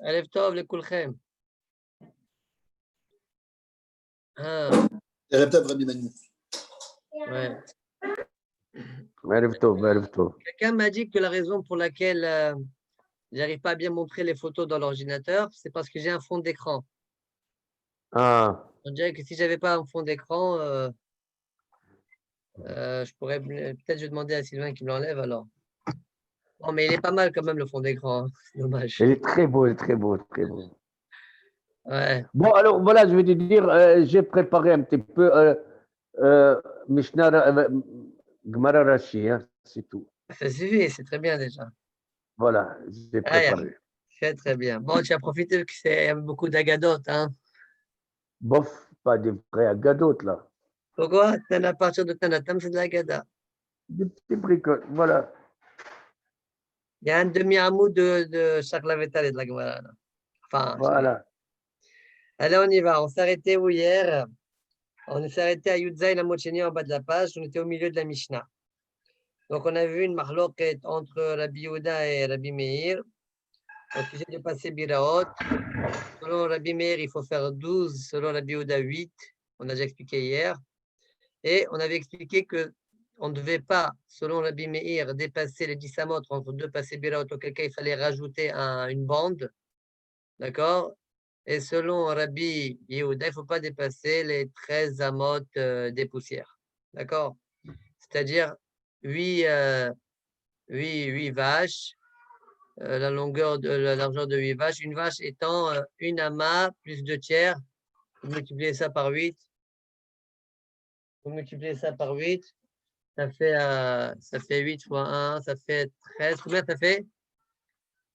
Erev Tov lekulchem. Ah, Erev Tov, Rabbi Manu. ouais. Erev Tov, Erev Tov. Quelqu'un m'a dit que la raison pour laquelle j'arrive pas à bien montrer les photos dans l'ordinateur, c'est parce que j'ai un fond d'écran. Ah, On dirait que si j'avais pas un fond d'écran, je pourrais peut-être je vais demander à Sylvain qu'il me l'enlève alors. Non, mais il est pas mal quand même le fond d'écran, hein. C'est dommage. il est très beau, il est très beau, très beau. Ouais. Bon, alors voilà, je vais te dire, j'ai préparé un petit peu Mishnah Gemara Rashi, hein, c'est tout. Ça suffit, c'est très bien déjà. Voilà, j'ai préparé. Très très bien. Bon, tu as profité qu'il y a beaucoup d'agadotes, hein. Bof, pas des vrais agadotes là. Pourquoi? À partir de Tanatam, c'est de l'agada. Des petits bricoles, voilà. Il y a un demi-hamoud de chaque lavetal et de la Gemara, là. Enfin, Voilà. allez, on y va. On s'est arrêté où hier? On s'est arrêté à Yudzaï, la Mocheni, en bas de la page. On était au milieu de la Mishnah. Donc, on a vu une marloquette entre Rabbi Yehuda et Rabbi Meir au sujet de passer Biraot. Selon Rabbi Meir, il faut faire 12, selon Rabbi Yehuda, 8. On a déjà expliqué hier. Et on avait expliqué qu'on ne devait pas, selon Rabbi Meir, dépasser les 10 samotres entre deux passés Biraot, auquel cas il fallait rajouter une bande. D'accord? Et selon Rabbi Yehuda, il ne faut pas dépasser les 13 amotes des poussières. D'accord? C'est-à-dire 8 vaches, la largeur de 8 vaches, une vache étant une amas plus 2 tiers. Vous multipliez ça par 8. Vous multipliez ça par 8. Ça fait 8 fois 1, ça fait 13. Combien ça fait?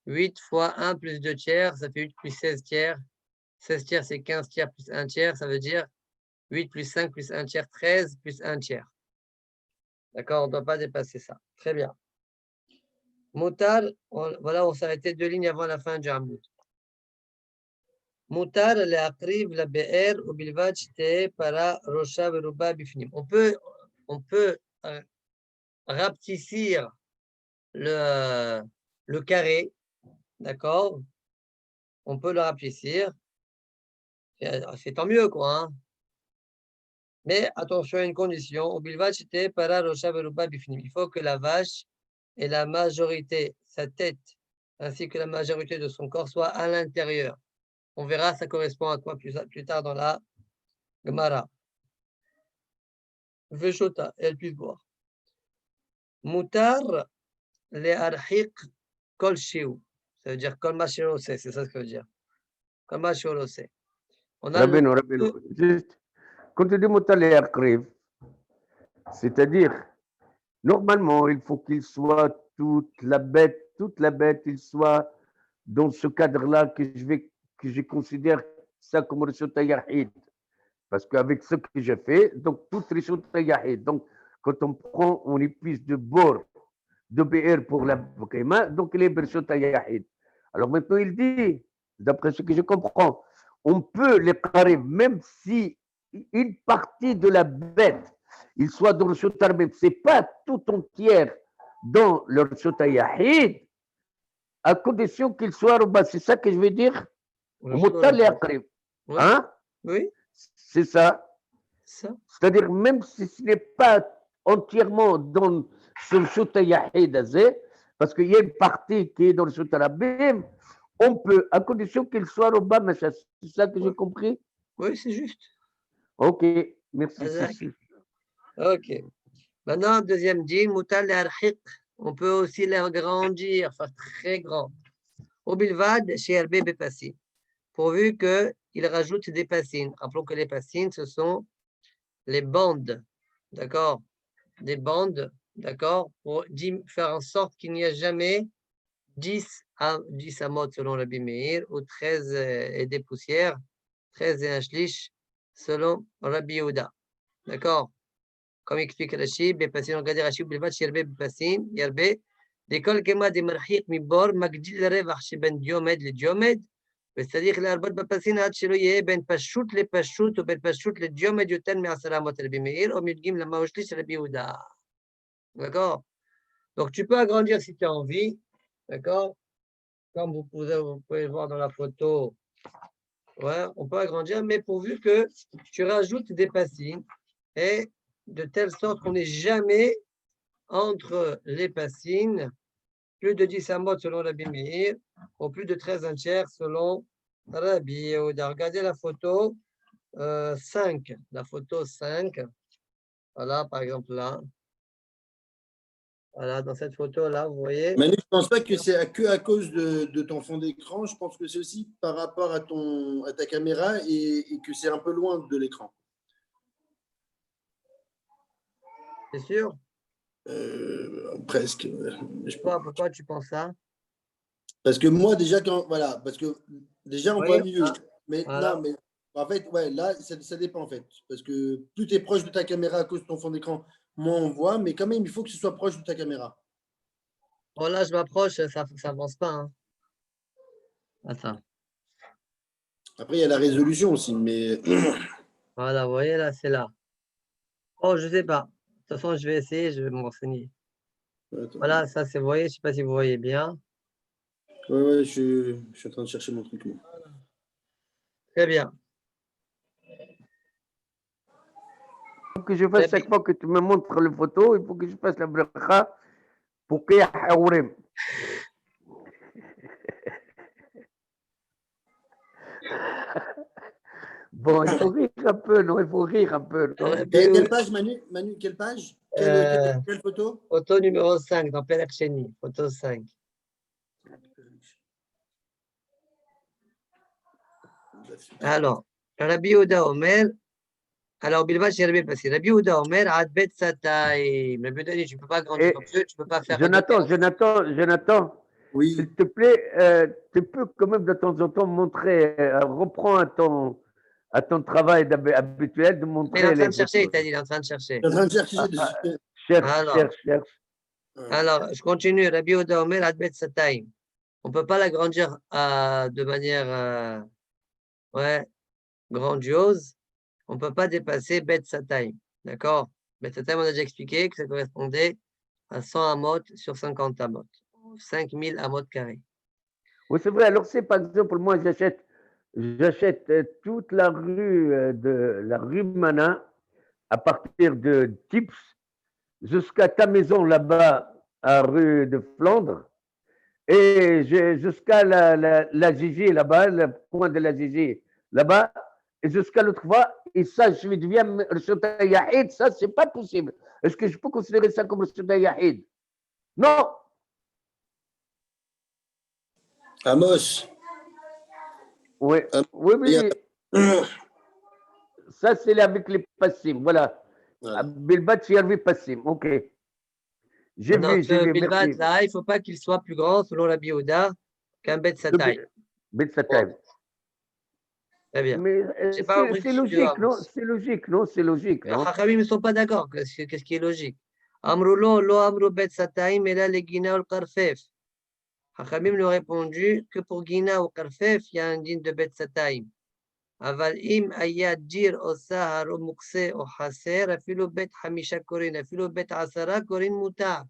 8 fois 1 plus 2 tiers, ça fait 8 plus 16 tiers. 16 tiers, c'est 15 tiers plus 1 tiers, ça veut dire 8 plus 5 plus 1 tiers, 13 plus 1 tiers. D'accord? On ne doit pas dépasser ça. Très bien. Moutar, voilà, on s'arrêtait 2 lignes avant la fin du Hamoud. Moutar, le akriv, la be'er, ou bilvad, shte, para, rosha, veruba, bifnim. On peut rapetissir le carré, d'accord? On peut le rapetissir. C'est tant mieux, quoi, hein? Mais attention à une condition. Au bilvad, shte, para, rosha, veruba, bifnim. Il faut que la vache et la majorité, sa tête, ainsi que la majorité de son corps soient à l'intérieur. On verra, ça correspond à quoi plus tard dans la Gemara. Veshota, elle puisse boire. Moutar le arhiq kol shiu. Ça veut dire kol mashirose, c'est ça ce que ça veut dire. Kol mashirose. On a Rabbeinu, juste, quand tu dis Moutalé Akriv, c'est-à-dire, normalement, il faut qu'il soit toute la bête, il soit dans ce cadre-là que je considère ça comme Rishota Yahid. Parce qu'avec ce que j'ai fait, donc tout Rishota Yahid. Donc, quand on épuise de bord, de BR pour la Bokema, donc il est Rishota Yahid. Alors maintenant, il dit, d'après ce que je comprends, on peut les carrer même si une partie de la bête, il soit dans le Rishota, même c'est pas tout entière dans le Rishota Yahid, à condition qu'il soit Ruba. C'est ça que je veux dire. Hein? Oui. C'est ça. C'est-à-dire, même si ce n'est pas entièrement dans ce Shuta Yahid, parce qu'il y a une partie qui est dans le Shuta Rabim, on peut, à condition qu'il soit Ruba. C'est ça que j'ai compris? Oui, c'est juste. Ok, merci. Ok. Maintenant, deuxième dit, Moutal le arhiq. On peut aussi l'agrandir, faire très grand. Au bilvad, chez Herbé Bepassin. Pourvu qu'il rajoute des passines. Rappelons que les passines, ce sont les bandes, d'accord? Des bandes, d'accord? Pour faire en sorte qu'il n'y ait jamais 10 amotes selon Rabbi Meir ou 13 et des poussières, 13 et un shlish selon Rabbi Yehuda. D'accord? Comme explique Rashi, Bepassin, on regarde Rashi, Bilvat, Shirbe, Bepassin, Yerbe, d'école Kema de Marhik Mibor, Magdil Revach, Ben Diomed, le Diomed, c'est-à-dire l'arbot Bepassin, Had Shiloye, Ben Pashut, le Pashut, ou Ben Pashut, le Diomed, Yoten, Me'asalamot, Rabbi Meir, au Mudgim, la Maoshlish, Rabbi Yehuda. D'accord? Donc tu peux agrandir si tu as envie, d'accord? Comme vous pouvez le voir dans la photo, ouais, on peut agrandir, mais pourvu que tu rajoutes des passines et de telle sorte qu'on n'ait jamais entre les passines plus de 10 amot selon Rabbi Meir ou plus de 13 un tiers selon Rabbi Yehuda. Regardez la photo 5. La photo 5. Voilà, par exemple là. Voilà, dans cette photo-là, vous voyez. Manu, je ne pense pas que c'est à cause de ton fond d'écran. Je pense que c'est aussi par rapport à ta caméra et que c'est un peu loin de l'écran. C'est sûr? Presque. Pourquoi tu penses ça? Parce que moi, déjà, parce que déjà, on voit mieux. Mais voilà. non, mais en fait, ouais, là, ça dépend en fait. Parce que plus tu es proche de ta caméra à cause de ton fond d'écran, moins on voit, mais quand même, il faut que ce soit proche de ta caméra. Bon, là, je m'approche, ça n'avance pas. Hein. Attends. Après, il y a la résolution aussi, mais. Voilà, vous voyez, là, c'est là. Oh, je ne sais pas. De toute façon, je vais essayer, je vais me renseigner. Attends. Voilà, ça, c'est, vous voyez, je ne sais pas si vous voyez bien. Ouais, je suis en train de chercher mon truc. Très bien. Il faut que je fasse chaque fois que tu me montres les photos, il faut que je fasse la bracha pour qu'il y ait un Bon, il faut rire un peu, non? Il faut rire un peu, non? Quelle page, Manu? Manu, quelle page? Quelle photo? Photo numéro 5 dans Perek Sheni. Photo 5. Alors, Rabbi Yehuda Omer. Alors, Bilbao, c'est Rabbi Passi. Rabbi Yehuda Omer, Adbet Sataim. Rabbi Yehuda dit, tu ne peux pas grandir comme ça, tu ne peux pas faire. Jonathan. Oui. S'il te plaît, tu peux quand même de temps en temps montrer, reprends à ton travail habituel de montrer. Il est en train de chercher, il t'a dit, il est en train de chercher. Je suis en train de chercher. Cherche. Alors, je continue. Rabbi Yehuda Omer, Adbet Sataim. On ne peut pas l'agrandir de manière grandiose. On ne peut pas dépasser Bet Sataim. D'accord? Bet Sataim, on a déjà expliqué que ça correspondait à 100 amot sur 50 amot. 5000 amot carrés. Oui, c'est vrai. Alors, c'est par exemple, moi, j'achète toute la rue de la rue Mana à partir de Tips jusqu'à ta maison là-bas à rue de Flandre et jusqu'à la Gigi là-bas, le point de la Gigi là-bas et jusqu'à l'autre fois. Et ça, je deviens Rishota Yahid. Ça, c'est pas possible. Est-ce que je peux considérer ça comme Rishota Yahid? Non. Amos. Oui. Ça, c'est avec les passim. Voilà. Bilbat, Yarvi passim. OK. J'ai vu. Bilbat, là, il ne faut pas qu'il soit plus grand, selon la Yehuda, qu'un Bet Sataim. Bet Sataim. Très bien. Mais c'est logique, non? C'est logique, non? C'est logique, non? Les Chachamim ne sont pas d'accord. Qu'est-ce qui est logique? Amroulo, lo amrou Bet Sataim, et là, les Guina ou le Karfef. Chachamim lui ont répondu que pour Guina ou Karfef, il y a un digne de Bet Sataim. אבל אם היה ג'יר או סהר או מוקסה או חסר, אפילו בית 5 קורין, אפילו בית 10 קורין מותר.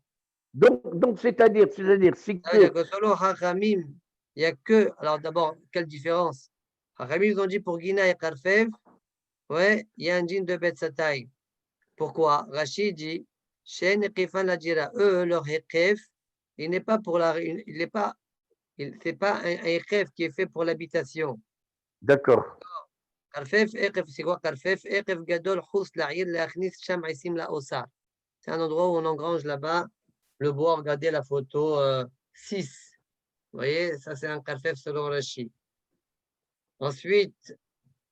Donc c'est-à-dire, c'est que selon Chachamim, il n'y a que, alors d'abord, quelle différence? Chachamim, ils ont dit pour Guina et Karfev, ouais, il y a un djinn de Bet Sataï. Pourquoi? Rachid dit, Shen et Kifan la dira, eux, leur Hekef, il n'est pas pour la, il n'est pas, c'est pas un Hekef qui est fait pour l'habitation. D'accord. Karfef, Ekef, c'est quoi Karfef? Ekef Gadol, Khous, La'ir, La'achnis, Sham, Isim, La Osar. C'est un endroit où on engrange là-bas le bois. Regardez la photo 6. Vous voyez, ça c'est un Karfef selon Rashi. Ensuite,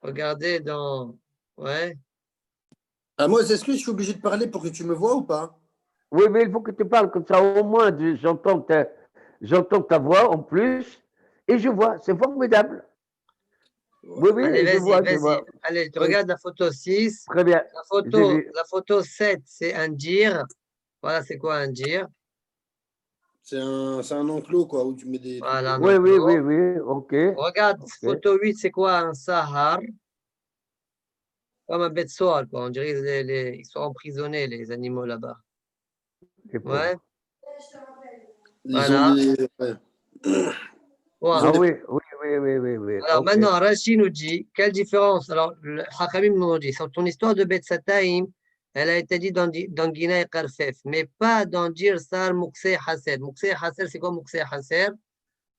regardez dans. Ouais. Moi, est-ce que je suis obligé de parler pour que tu me vois ou pas? Oui, mais il faut que tu parles comme ça, au moins j'entends ta voix en plus et je vois, c'est formidable. Oui, allez, je vois. Allez, tu regardes la photo 6. Très bien. La photo 7, c'est un dir. Voilà, c'est quoi un dir? C'est un enclos, quoi, où tu mets des. Voilà, oui, ok. Regarde, photo 8, c'est quoi un sahar? Comme un bête soir, quoi. On dirait ils sont emprisonnés, les animaux là-bas. Ouais. Voilà. Ouais. Ah oui, oui, oui, oui, oui, oui. Alors Ok. maintenant, Rashi nous dit, quelle différence? Alors, le Hachamim nous dit, ton histoire de Bet Sataim, elle a été dit dans Gina et Karfef, mais pas dans Dir Sar Mukse Haser. Mukse Haser, c'est quoi Mukse Haser?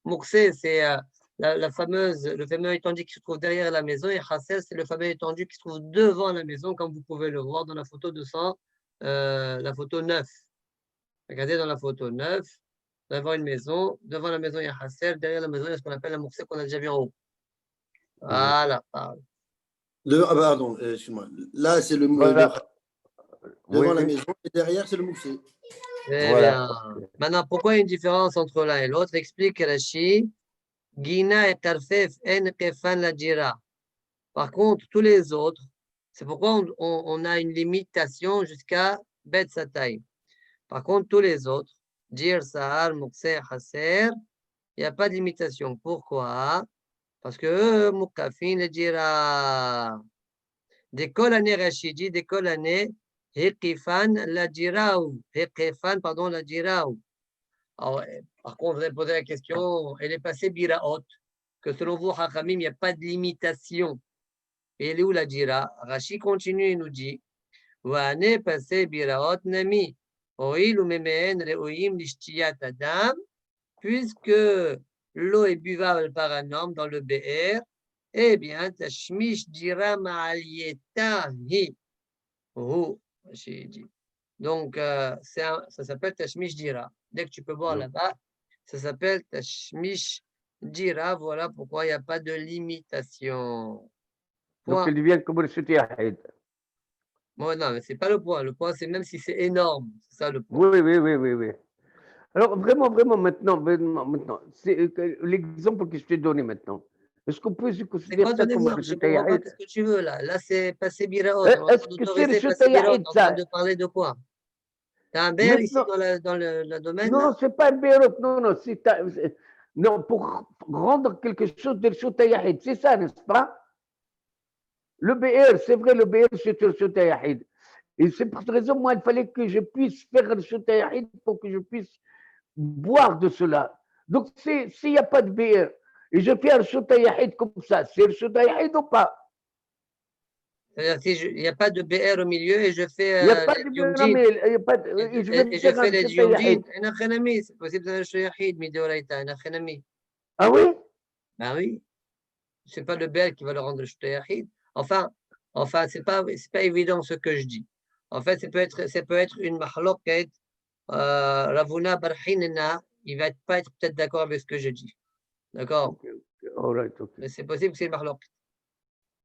Mukse, c'est le fameux étendue qui se trouve derrière la maison, et Haser, c'est le fameux étendue qui se trouve devant la maison, comme vous pouvez le voir dans la photo la photo 9. Regardez dans la photo 9, devant une maison, devant la maison, il y a Haser, derrière la maison, il y a ce qu'on appelle la Mukse qu'on a déjà vu en haut. Voilà, parle. Pardon, excuse-moi. Là, c'est le Voilà. devant Oui, la maison et derrière, c'est le moussé. Très voilà. bien. Maintenant, pourquoi il y a une différence entre l'un et l'autre? Explique Rashi. Gina et Tarfef en kefan la jira. Par contre, tous les autres, c'est pourquoi on a une limitation jusqu'à Bet Satay. Par contre, tous les autres, Jir, Sahar, Mukse, Haser, il n'y a pas de limitation. Pourquoi? Parce que Mukafin le Jira. D'école année Rachidi, d'école année Hekifan la Jiraou. Hekifan, pardon, la Jiraou. Alors, par contre, vous avez posé la question, elle est passée Biraot, que selon vous, Hachamim, il n'y a pas de limitation. Et elle est où la Jira? Rashi continue et nous dit, Wane passé Biraot Nami, Oil ou Memeen Reoim Lishtiyat Adam, puisque l'eau est buvable par un homme dans le BR, eh bien, Tashmish Jira Ma'alieta Hi. Oh, j'ai dit. Donc, ça s'appelle Tashmish Jira. Dès que tu peux voir là-bas, ça s'appelle Tashmish Jira. Voilà pourquoi il n'y a pas de limitation. Donc, Point. il devient comme le Shutiahid. Bon, non, mais ce n'est pas le point. Le point, c'est même si c'est énorme. C'est ça le point. Oui, oui, oui, oui, oui. Alors, vraiment, maintenant, c'est l'exemple que je t'ai donné maintenant. Est-ce qu'on peut se C'est considérer quoi ça ton comme exemple? le Je ne comprends pas Shutiahid? ce que tu veux là. Là, c'est passer Biraot. On est en train Est-ce que c'est le d'autoriser passer Biraot. Shutiahid, En train ça? de parler de quoi? Tu as un BR ici Maintenant, dans le domaine non, là? c'est pas un Beyrouth, non, non, pour rendre quelque chose de Shutiahid, c'est ça, n'est-ce pas? Le BR, c'est vrai, le BR, c'est le Shutiahid. Et c'est pour cette raison, moi, il fallait que je puisse faire le Shutiahid pour que je puisse boire de cela. Donc, s'il n'y a pas de BR, et je fais un Shutiahid comme ça, c'est le Shutiahid ou pas? C'est-à-dire, si il n'y a pas de BR au milieu et je fais Il n'y a pas de BR, l'Yumjin, mais il y a pas de, et je vais et je faire fais un l'Yumjin, Shutiahid. c'est possible de faire Shayahid, Mideoraita, Enachanami. Ah oui? Ben oui, ce n'est pas le BR qui va le rendre Shayahid. Enfin, ce n'est pas évident ce que je dis. En fait, ça peut être une mahloket, Ravuna Barhinena, il ne va pas être peut-être d'accord avec ce que je dis. D'accord? Okay. All right, okay. Mais c'est possible que c'est une mahloket.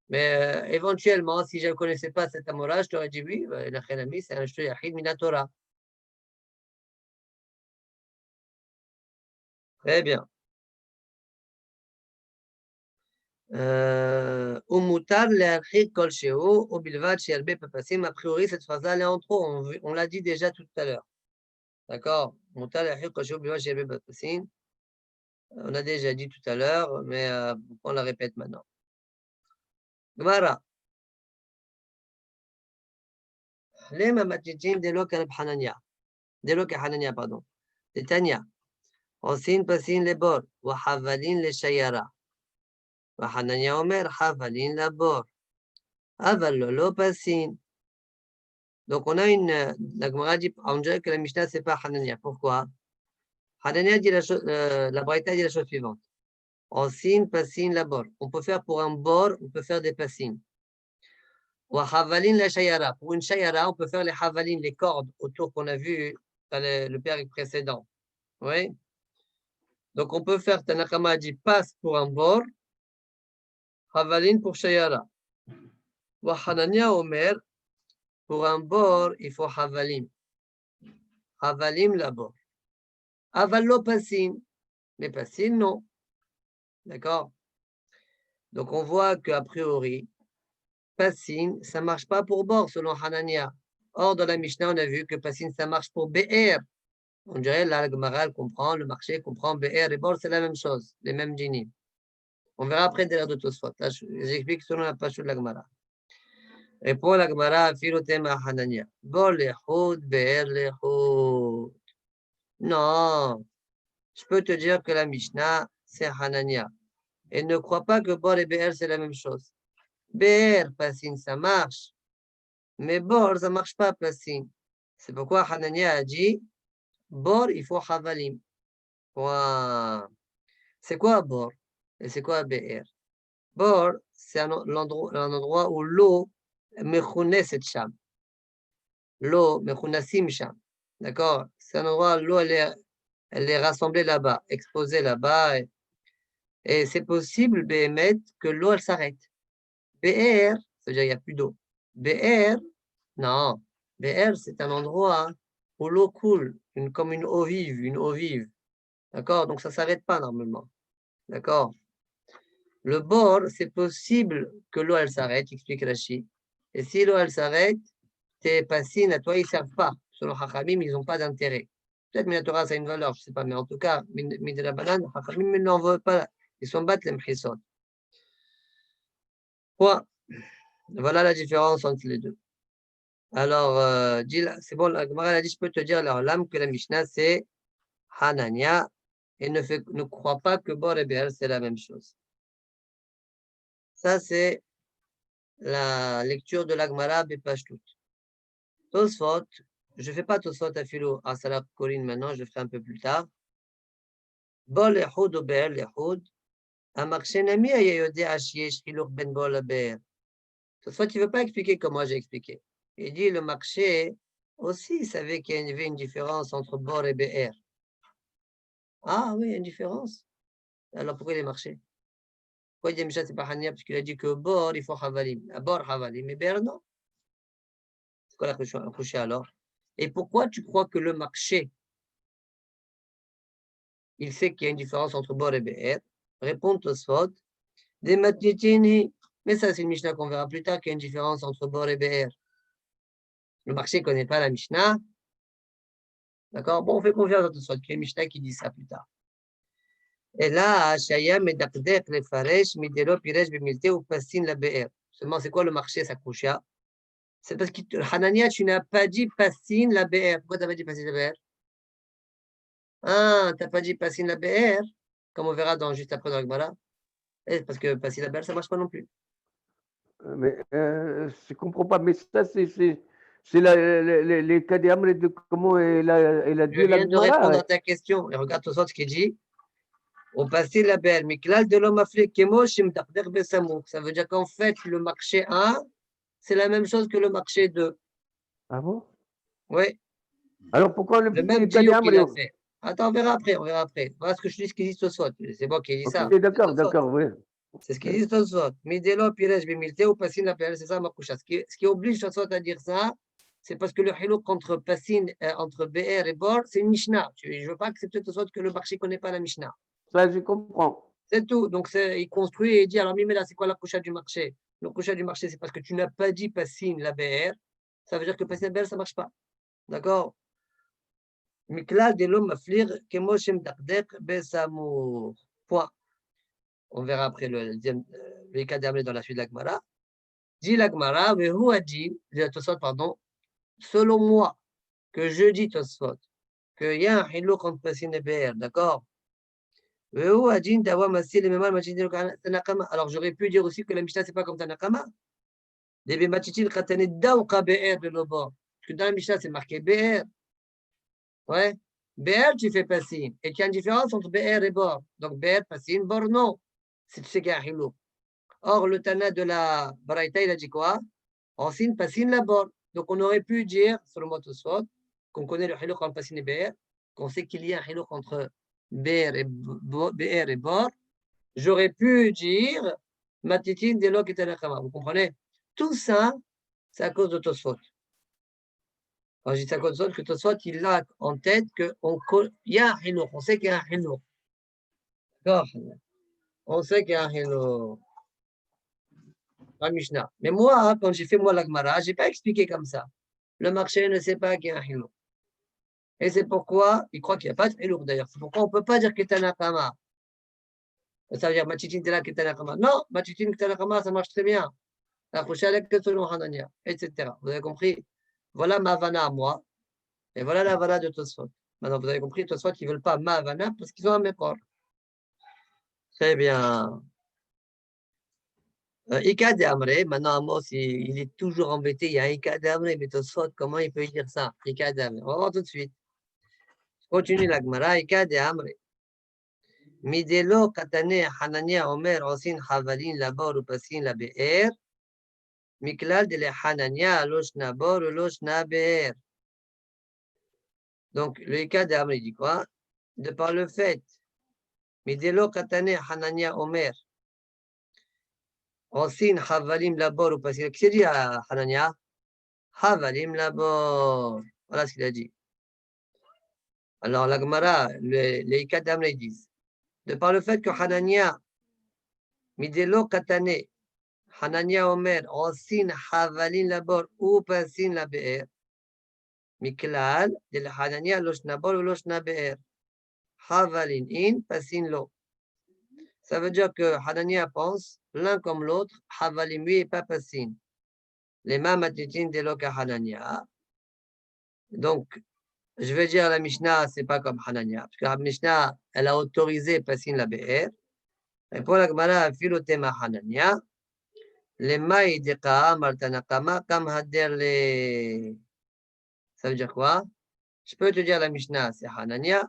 Mais éventuellement, si je ne connaissais pas cet amour-là, je t'aurais dit oui, Enachanami, c'est un Shayahid Minatora. Très bien. Umutar le'archik kol shehu, ou bilvad she'albe papasim. A priori, cette phrase-là, elle est en trop. On l'a dit déjà tout à l'heure. D'accord? Umutar le'archik kol shehu, bilvad she'albe papasim. On a déjà dit tout à l'heure, mais on la répète maintenant. Gemara. Lema matijim delo kan Hanania. Delo que Hanania, pardon. Tanya. Osin pasin lebor, wa havalin le shayara. Wa Hanania omer, havalin labor. Aval lo pasin. Donc, on a la Gemara dit, on dirait que la Mishnah, c'est pas Hanania. Pourquoi? Hanania dit la Braïta dit la chose suivante. En sin, passin, labor. On peut faire pour un bord, on peut faire des passines. Ou havalin la shayara. Pour une shayara, on peut faire les havalin, les cordes autour qu'on a vu dans le père précédent. Oui. Donc, on peut faire, Tanakama dit, passe pour un bord, havalin pour shayara. Ou Hanania omer, pour un bord, il faut havalim. Havalim labor. Avallo passin. Mais passin, non. D'accord? Donc, on voit qu'a priori, Passin, ça ne marche pas pour bord, selon Hanania. Or, dans la Mishnah, on a vu que Passin, ça marche pour BR. On dirait, là, la Gemara comprend, le marché comprend BR et bord, c'est la même chose, les mêmes dîners. On verra après derrière de Tosfot. Là, j'explique selon la page de la Gemara. Répond la Gemara, Philotema Hanania. Bor lechoud, BR lechoud. Non, je peux te dire que la Mishnah, c'est Hanania. Et ne crois pas que Bor et Be'er, c'est la même chose. Be'er, Passine, ça marche. Mais Bor, ça ne marche pas, Passine. C'est pourquoi Hanania a dit Bor, il faut Havalim. Point. C'est quoi Bor? Et c'est quoi Be'er? Bor, c'est un endroit où l'eau mechounet cette cham. L'eau mechounasim cham. D'accord? C'est un endroit où l'eau, elle est rassemblée là-bas, exposée là-bas. Et c'est possible, Béhémet, que l'eau, elle s'arrête. BR, ça veut dire qu'il n'y a plus d'eau. BR, non. BR, c'est un endroit où l'eau coule, comme une eau vive, D'accord? Donc, ça ne s'arrête pas normalement. D'accord? Le bord, c'est possible que l'eau, elle s'arrête, explique Rachid. Et si l'eau, elle s'arrête, tes passines à toi, ils ne servent pas. Selon Chachamim, ils n'ont pas d'intérêt. Peut-être Minatora, ça a une valeur, je ne sais pas. Mais en tout cas, Midra Banane, Chachamim n'en veulent pas. Ils s'en battent les mchissot. Point. Voilà la différence entre les deux. Alors, c'est bon, la Gemara a dit, je peux te dire alors l'âme que la Mishnah, c'est Hanania, et ne crois pas que Bor et Be'er, c'est la même chose. Ça, c'est la lecture de la Gemara Bepashtut. Tosfot, je ne fais pas Tosfot à Philo, à Salah Corinne maintenant, je le ferai un peu plus tard. Bor l'Ehoud ou Be'er l'Ehoud, Amakchenami ayayode Ashiesh Hilur ben Bor la Be'er. Tosfot, tu ne veut pas expliquer comme moi j'ai expliqué. Il dit le marché aussi, il savait qu'il y avait une différence entre Bor et Be'er. Ah oui, il y a une différence. Alors pourquoi il est marché? Pourquoi il dit Misha c'est pas Hania? Parce qu'il a dit que Bor, il faut Havalim. À Bor, Havalim, mais Be'er, non. C'est quoi la couché alors? Et pourquoi tu crois que le marché, il sait qu'il y a une différence entre Bor et Be'er? Répond Tosfot. Des Matitini. Mais ça, c'est une Mishnah qu'on verra plus tard qu'il y a une différence entre Bor et Be'er. Le marché ne connaît pas la Mishnah. D'accord? Bon, on fait confiance à Tosfot, qu'il y a une Mishnah qui dit ça plus tard. Et là, Shaya Medakdek le Faresh, Midelo Piresh Bemilte ou Passine la BR. Seulement, c'est quoi le marché, sa coucha? C'est parce que Hanania, tu n'as pas dit Passine la BR. Pourquoi tu n'as pas dit Passine la BR? Ah, tu n'as pas dit Passine la BR, comme on verra juste après dans le Gemara. Parce que Passine la BR, ça ne marche pas non plus. Mais je ne comprends pas. Mais ça, c'est les cas de comment elle a dit Je la viens de répondre Gemara. à ta question. Et regarde tout ça, ce qu'il dit. Au passé la BR, Miklal de l'homme afflé Kemo, Shimdakder Besamou. Ça veut dire qu'en fait, le marché 1, c'est la même chose que le marché 2. Ah bon? Oui. Alors pourquoi Le même cas Diou qu'il a de fait. Attends, on verra après, on verra après. Voilà ce que je dis, ce qu'il dit Tosfot. C'est moi qui ai dit Ok, ça. d'accord, oui. C'est ce qu'il dit Tosfot. Midelo, Piresh, Bimilte ou Passine la PL, c'est ça, Makoucha. Ce qui oblige Tosfot à dire ça, c'est parce que le hilouk entre Passine, entre BR et Bor, c'est une Mishnah. Je ne veux pas accepter Tosfot que le marché ne connaît pas la Mishnah. Ça, je comprends. C'est tout. Donc, il construit et il dit, alors, Mimela, c'est quoi la coucha du marché? Le coucha du marché, c'est parce que tu n'as pas dit Passine la BR. Ça veut dire que Passine la BR, ça ne marche pas. D'accord? Miklal de l'homme afflir, Kemoshem Dakdek, Besamour. Point. On verra après le cas d'amener dans la suite de l'Agmara. Dit l'Agmara, mais où a dit, pardon, selon moi, que je dis Tosfot, qu'il y a un hilouk entre Passine et BR, d'accord? Alors j'aurais pu dire aussi que la Mishnah, c'est pas comme Tanakama. Parce que dans la Mishnah, c'est marqué BR. Ouais. BR, tu fais Passine. Et qu'il y a une différence entre BR et Bor. Donc BR, Passine, Bor, non. Si tu sais qu'il y a un hilouk. Or, le Tana de la Baraita, il a dit quoi? Passine, Passine, la Bor. Donc on aurait pu dire, sur le mot Tosfot, qu'on connaît le hilouk entre Passine et BR, qu'on sait qu'il y a un hilouk entre BR et Bor. J'aurais pu dire Matitin Delok et Tanakama. Vous comprenez? Tout ça, c'est à cause de Tosfot. Quand je dis c'est à cause de Tosfot, que Tosfot, il a en tête qu'il y a un hilouk. On sait qu'il y a un hilouk. D'accord? On sait qu'il y a un hilouk. La Mishnah. Mais moi, quand j'ai fait moi la Gemara, je n'ai pas expliqué comme ça. Le marché ne sait pas qu'il y a un hilouk. Et c'est pourquoi, il croit qu'il n'y a pas de hilouk d'ailleurs. C'est pourquoi on ne peut pas dire que Tanakama. Ça veut dire Matitin Delok et Tanakama. Non, Matitin Tanakama, ça marche très bien. La prochaine que selon Hanania, etc. Vous avez compris? Voilà ma Havana à moi. Et voilà la Havana de Tosfot. Maintenant, vous avez compris, Tosfot, ils ne veulent pas ma Havana parce qu'ils ont un mécor. Très bien. Ika de Amre, maintenant Amos, il est toujours embêté. Il y a un Ika de Amre, mais Tosfot, comment il peut dire ça? Ika de Amre. On va voir tout de suite. Continue la Gemara. Ika de Amre. Midelo katane Hanania Omer Osin Havalin Labor ou Pasin la Be'er. Miklal de Hanania Losh Nabor ou Losh Naber. Donc, le Ika de Amre dit quoi? De par le fait. Midelo katane Hanania Omer. Osin Havalim Labor ou Pasin. Qu'est-ce qu'il dit à Hanania? Havalim Labor. Voilà ce qu'il a dit. Alors, la Gemara, les Ikadam les disent, de par le fait que Hanania, Midelo Katane, Hanania Omer, Osin Havalin Labor ou Pasin la Be'er, Miklal, de la Hanania, Losh Nabor ou Losh Naber, Havalin in, Pasin lo. Ça veut dire que Hanania pense, l'un comme l'autre, Havalim lui et pas Pasin. Les Mamatitin de Loka Hanania. Donc, je vais dire la Mishnah, c'est pas comme Hanania, parce que la Mishnah, elle a autorisé Pasin la BR. Et pour la Gemara, Philotema Hanania, les maïs de Ka'a, Martanakama, Kam Hader les. Ça veut dire quoi? Je peux te dire la Mishnah, c'est Hanania.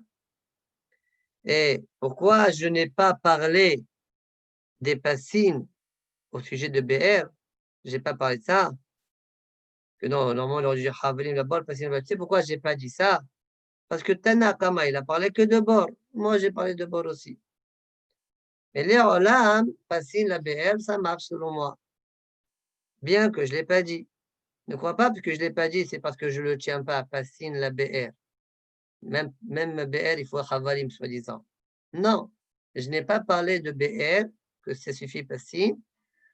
Et pourquoi je n'ai pas parlé des Pasin au sujet de BR? Je n'ai pas parlé de ça. Que non, normalement, on aurait dû dire Havalim la bord, Pasin la. Tu sais pourquoi je n'ai pas dit ça? Parce que Tanakama, il a parlé que de bord. Moi, j'ai parlé de bord aussi. Mais les Olam, Pasin la BR, ça marche selon moi. Bien que je ne l'ai pas dit. Ne crois pas parce que je ne l'ai pas dit, c'est parce que je ne le tiens pas. Pasin la BR. Même BR, il faut Havalim, soi-disant. Non, je n'ai pas parlé de BR, que ça suffit Pasin,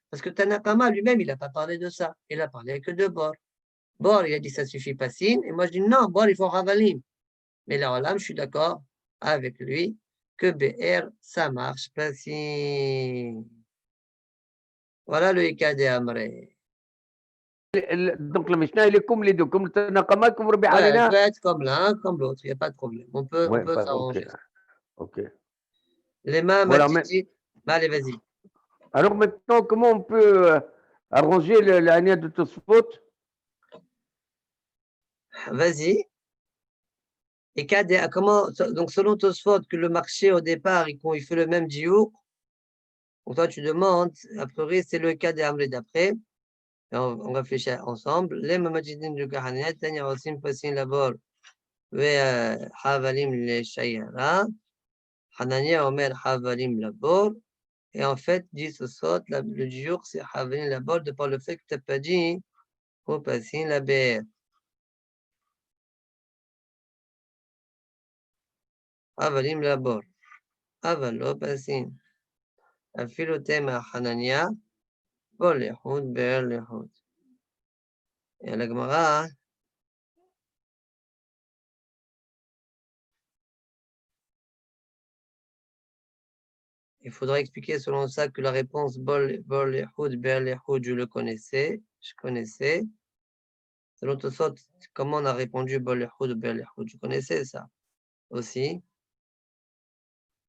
parce que Tanakama lui-même, il n'a pas parlé de ça. Il a parlé que de bord. Bord, il a dit ça suffit Pasin, et moi je dis non, bord, il faut Havalim. Mais là, Olam, je suis d'accord avec lui que BR, ça marche, Pasin. Voilà le Ika de Amre. Donc la Mishnah, elle est comme les deux, comme le Tanakama, comme Rabbi Ouais, elle Hanina. peut être comme l'un, comme l'autre, il n'y a pas de problème. On peut Ouais, ok. s'arranger. Ok. Les mains, Voilà, Matiti. Allez, vas-y. alors maintenant, comment on peut arranger l'année de Tosfot? Vas-y. Et comment, donc selon Tosfot, que le marché au départ, il fait le même diouk, donc toi tu demandes, a priori c'est le cas des Amré d'après, on réfléchit ensemble. Les Mamadjidin du Kahanet, Tanya Osim Pasin Labor, Ve Havalim le Shayara, Hanania Omer Havalim Labor, et en fait, dit Tosfot, le diouk c'est Havalim Labor, de par le fait que tu n'as pas dit au Pasin Labor. Havalim Labor, Havalo Pasin. Philothème Hanania, Bol Lehoud, Ber Lehoud. Et la Gemara, il faudra expliquer selon ça que la réponse Bol Lehoud, Ber Lehoud, je connaissais. Selon Tosot, comment on a répondu Bol Lehoud, Ber Lehoud, je connaissais ça aussi.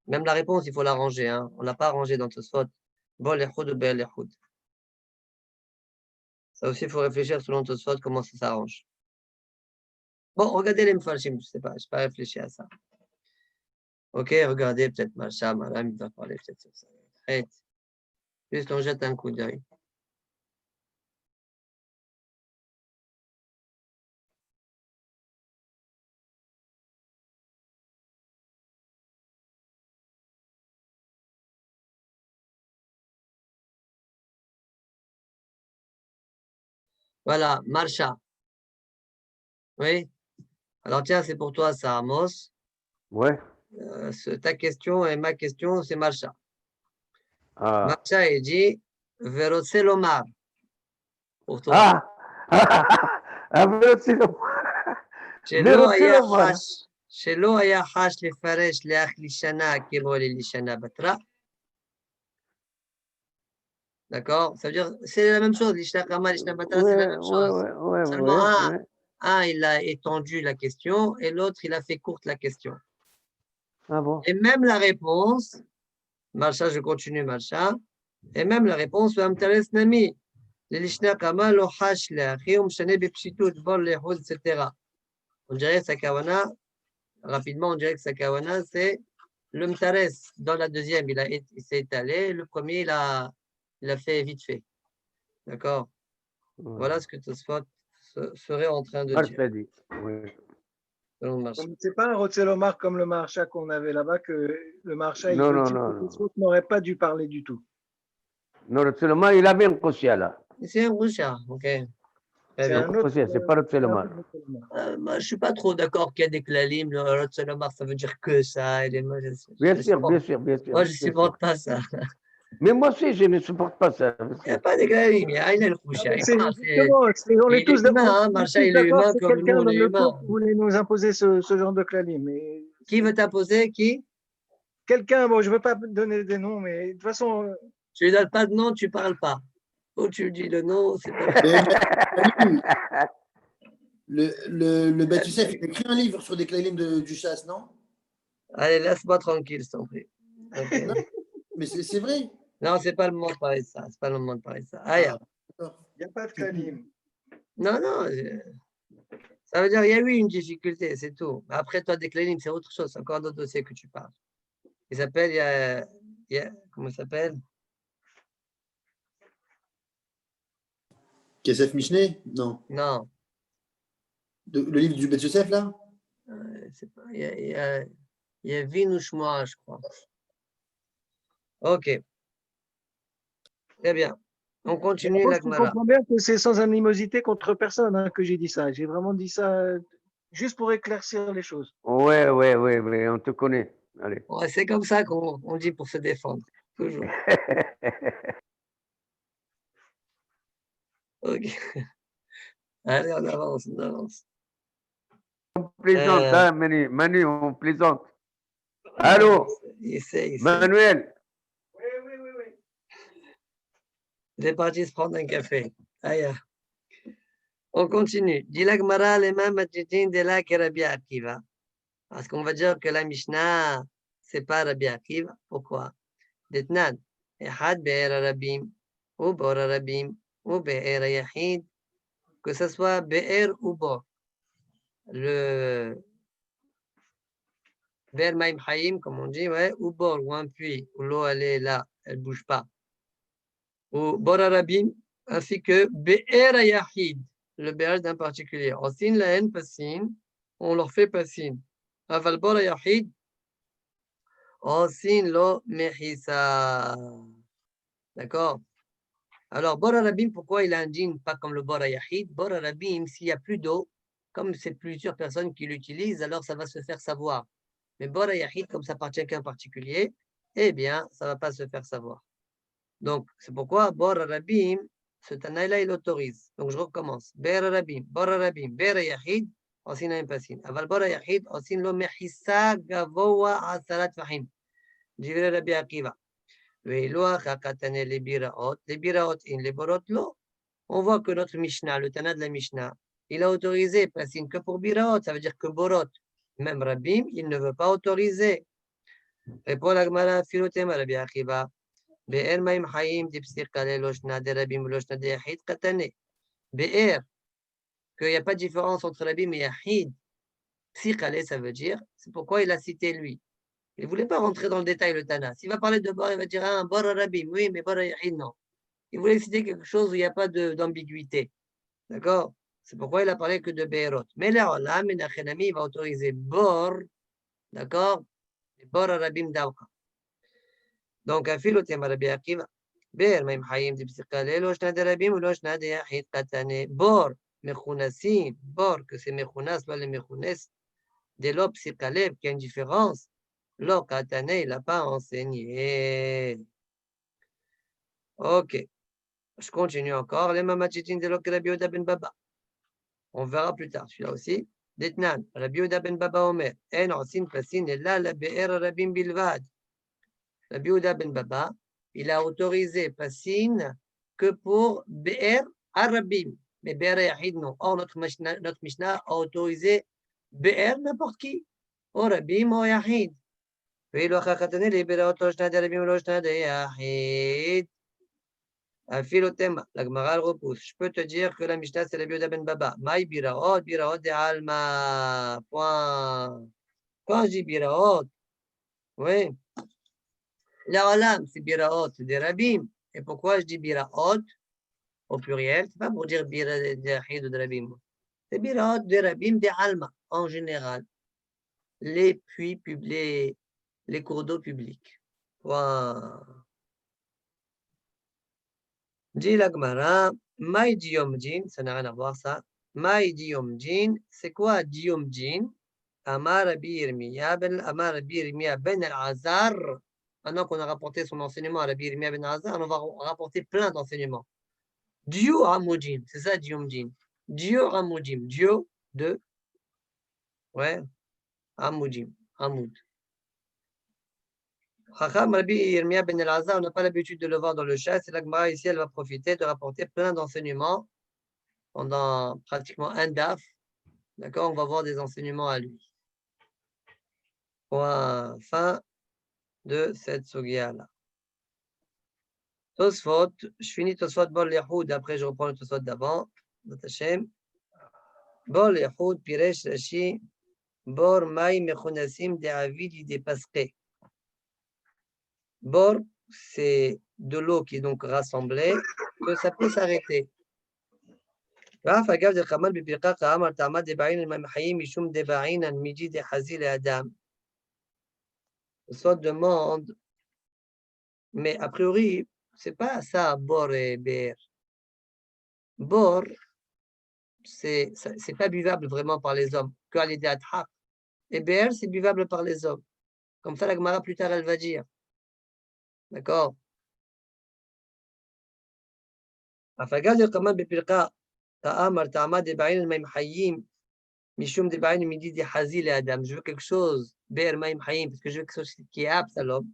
Même la réponse, il faut la ranger. Hein. On ne l'a pas rangée dans Tosot. Bol Lehoud, Ber Lehoud. Ça aussi, il faut réfléchir selon Tosot comment ça s'arrange. Bon, regardez les Mfarshim, je ne sais pas, je n'ai pas réfléchi à ça. Ok, regardez peut-être Macha, Maram, il va parler peut-être sur ça. Arrête. Juste on jette un coup d'œil. Voilà, Marcha. Oui. Alors tiens, c'est pour toi ça, Amos. Ouais. Ta question et ma question, c'est Marcha. Ah. Marcha, il dit Verocelomar. Pour toi. Ah, Verocelomar. Shelo aya hash lefaresh leach lishana kiro le lishana batra. D'accord? Ça veut dire, c'est la même chose. Lishana kama, lishana batra, c'est la même chose. Seulement un, il a étendu la question et l'autre, il a fait courte la question. Ah bon? Et même la réponse, Marcha, je continue, marcha. Et même la réponse, etc. On dirait sa kawana, rapidement, on dirait que sa kawana, c'est le mtares dans la deuxième, il s'est étalé. Le premier, il a fait vite fait. D'accord? Voilà ce que Tosfot serait en train de dire. Marchadi, oui. C'est pas un Rotzelomar comme le marcha qu'on avait là-bas, que le marcha, il Non, veut non, dire non, que non. Tosfot n'aurait pas dû parler du tout. Non, Rotzelomar, il a bien Kosia là. C'est un roucha, ok. Très C'est bien. un autre. Kosia, c'est pas Rotzelomar. Moi, je ne suis pas trop d'accord qu'il y a des klalim, le Rotzelomar, ça veut dire que ça. Moi, Bien sûr, bien sûr, bien sûr. Moi, je ne bien supporte sûr. pas ça. Mais moi aussi, je ne supporte pas ça. Il n'y a pas de klalim, il y a le roucha. Justement, Il on est est tous humain, hein, Marcha, il est d'accord, humain c'est comme nous, quelqu'un on dans est le humain. groupe qui voulait nous imposer ce genre de clalim. Mais Qui veut t'imposer? Qui? quelqu'un, bon, je ne veux pas donner des noms, mais de toute façon, Tu ne lui donnes pas de nom, tu ne parles pas. Ou tu lui dis le nom, c'est pas. Le Beth Youssef, il a écrit un livre sur des clalim du chasse, non? Allez, laisse-moi tranquille, s'il t'en prie. Ok. Non, mais c'est vrai. Non, c'est pas le moment de parler de ça. C'est pas le moment de parler de ça. Ah, D'accord. il n'y a pas de clalim. non, non. Ça veut dire qu'il y a eu une difficulté, c'est tout. Après, toi, déclarim, c'est autre chose. C'est encore un autre dossier que tu parles. Il s'appelle, comment il s'appelle? Kesef Mishneh? Non. Non. Le livre du Beth Youssef, là? C'est pas, il y a Vinouchmoa, je crois. Ok. Très bien. On continue la Je comprends bien que c'est sans animosité contre personne hein, que j'ai dit ça. J'ai vraiment dit ça juste pour éclaircir les choses. Ouais, ouais, ouais, ouais, on te connaît. Allez. Ouais, c'est comme ça qu'on dit pour se défendre. Toujours. Ok. Allez, on avance, on avance. On plaisante, hein, Manu, on plaisante. Allô, Essaye. Manuel. Oui. Il est parti se prendre un café. Aïe. On continue. Dit la Gemara, les mêmes matchitines de la que Rabbi Akiva. Parce qu'on va dire que la Mishnah, c'est pas Rabbi Akiva. Pourquoi? Detnan. Ehad be'er arabim, ou bor arabim, ou be'er yahid. Que ce soit be'er ou bor. Le be'er maim hayim, comme on dit, ouais, ou bor, ou un puits, où l'eau elle est là, elle bouge pas. Ou bor arabim, ainsi que be'er yahid. Le béage d'un particulier. En signe la haine passine, on leur fait passine. Aval bor yahid, en signe lo mehisa. D'accord? Alors, bor arabim, pourquoi il a un djinn pas comme le bor yahid? Bor arabim, s'il n'y a plus d'eau, comme c'est plusieurs personnes qui l'utilisent, alors ça va se faire savoir. Mais bor yahid, comme ça appartient qu'à un particulier, eh bien, ça ne va pas se faire savoir. Donc, c'est pourquoi bor arabim, ce Tanaïla, il autorise. Donc, je recommence. Ber arabim, bor arabim, ber yahid, osin un passin. Aval bor yahid, osin lo mehissa gavoa asarat fahim. Divrei Rabbi Akiva. Ve'iloach hakatane les biraot in les borot lo. On voit que notre Mishnah, le Tana de la Mishnah, il a autorisé passin que pour biraot, ça veut dire que borot, même Rabbim, il ne veut pas autoriser. Répond la Gemara, filotem Rabbi Akiva. Be'er maim hayim dipsirkale loshna de rabim loshna de yahid katane. Be'er, qu'il n'y a pas de différence entre rabim et yahid. Psirkale, ça veut dire, c'est pourquoi il a cité lui. Il ne voulait pas rentrer dans le détail, le Tana. S'il va parler de bor, il va dire, ah, bor rabim, oui, mais bor yahid, non. Il voulait citer quelque chose où il n'y a pas d'ambiguïté. D'accord? C'est pourquoi il a parlé que de be'erot. Mais là, Menachenami, il va autoriser bor, d'accord? Bor rabim d'awka. Donc, un filotem Rabbi Akiva. Ber, même Hayim, Dipsikale, Loshna de Rabim, Loshna de Yahid Katane, Bor, Mechunasim, Bor, que c'est Mechunas, pas les Mechunes, de l'Opsikalev, qui a une différence. Lo Katane, il n'a pas enseigné. Ok. Je continue encore. Les Mamachitin de l'Ok Rabbi Oda ben Baba. On verra plus tard, celui-là aussi. Detnan, Rabbi Oda ben Baba Omer, En Osin Pasin, et là, la Be'er Rabim Bilvad. Rabbi Oda ben Baba, il a autorisé Passine que pour Be'er Arabim. Mais Be'er Yahid, non. Or, notre Mishnah a autorisé Be'er n'importe qui. Ou Rabim ou Yahid. ואילו החכתני ליברות לא שני דרבים ולא שני דיחיד. אפילו תמה, לגמרא על רופוס. Je peux te dire que la Mishnah c'est Rabbi Yehuda ben Baba. Maï biraot, biraot de alma. Point. Quand je dis biraot, oui, la olam c'est biraot de rabim. Et pourquoi je dis biraot au pluriel? C'est pas pour dire biraot de yahid ou de rabim. C'est biraot de rabim de alma en général. Les puits publics, les cours d'eau publics. Point. Dit la Gemara, Maï Diyom Jin, ça n'a rien à voir ça. Maï Diyom Jin, c'est quoi Diyom Jin? Amar Rabbi Yirmiya ben al-Azar. Maintenant qu'on a rapporté son enseignement à Rabbi Yirmiya ben al-Azar, on va rapporter plein d'enseignements. Diyo Hamoudjin, c'est ça Diyom Jin. Diyo Hamoudjin, Diyo de, ouais, Hamoudjin, Hamoud. Chacham Rabbi Yirmiya ben al-Azar, on n'a pas l'habitude de le voir dans le chat. C'est la Gemara ici, elle va profiter de rapporter plein d'enseignements pendant pratiquement un daf. D'accord, on va voir des enseignements à lui. Point fin de cette sugia-là. Tosfot, je finis Tosfot Bol Yahoud, après je reprends le Tosfot d'avant. Bol Yahoud, Piresh Rashi, Bor Maï Mechonasim de Avidi de Pasque. Bor, c'est de l'eau qui est donc rassemblée, que ça peut s'arrêter. Raf Agav de Khamal Bipirka Khamar Tamad de Ba'in al-Mamhaïm Mishum de Ba'in al-Miji de Hazil et Adam. Soit demande, mais a priori, c'est pas ça, Bor et Ber. Bor, c'est pas buvable vraiment par les hommes, que à l'idée d'Athak. Et Ber, c'est buvable par les hommes. Comme ça, la Gemara plus tard, elle va dire. D'accord? Afagaz de Khamal Bipirka Khamar Tamad de Ba'in al-Mamhaïm Mishum de Ba'in al-Miji de Hazil et Adam. Je veux quelque chose, Ber Maïm Hayim, parce que je veux quelque chose qui est apte à l'homme.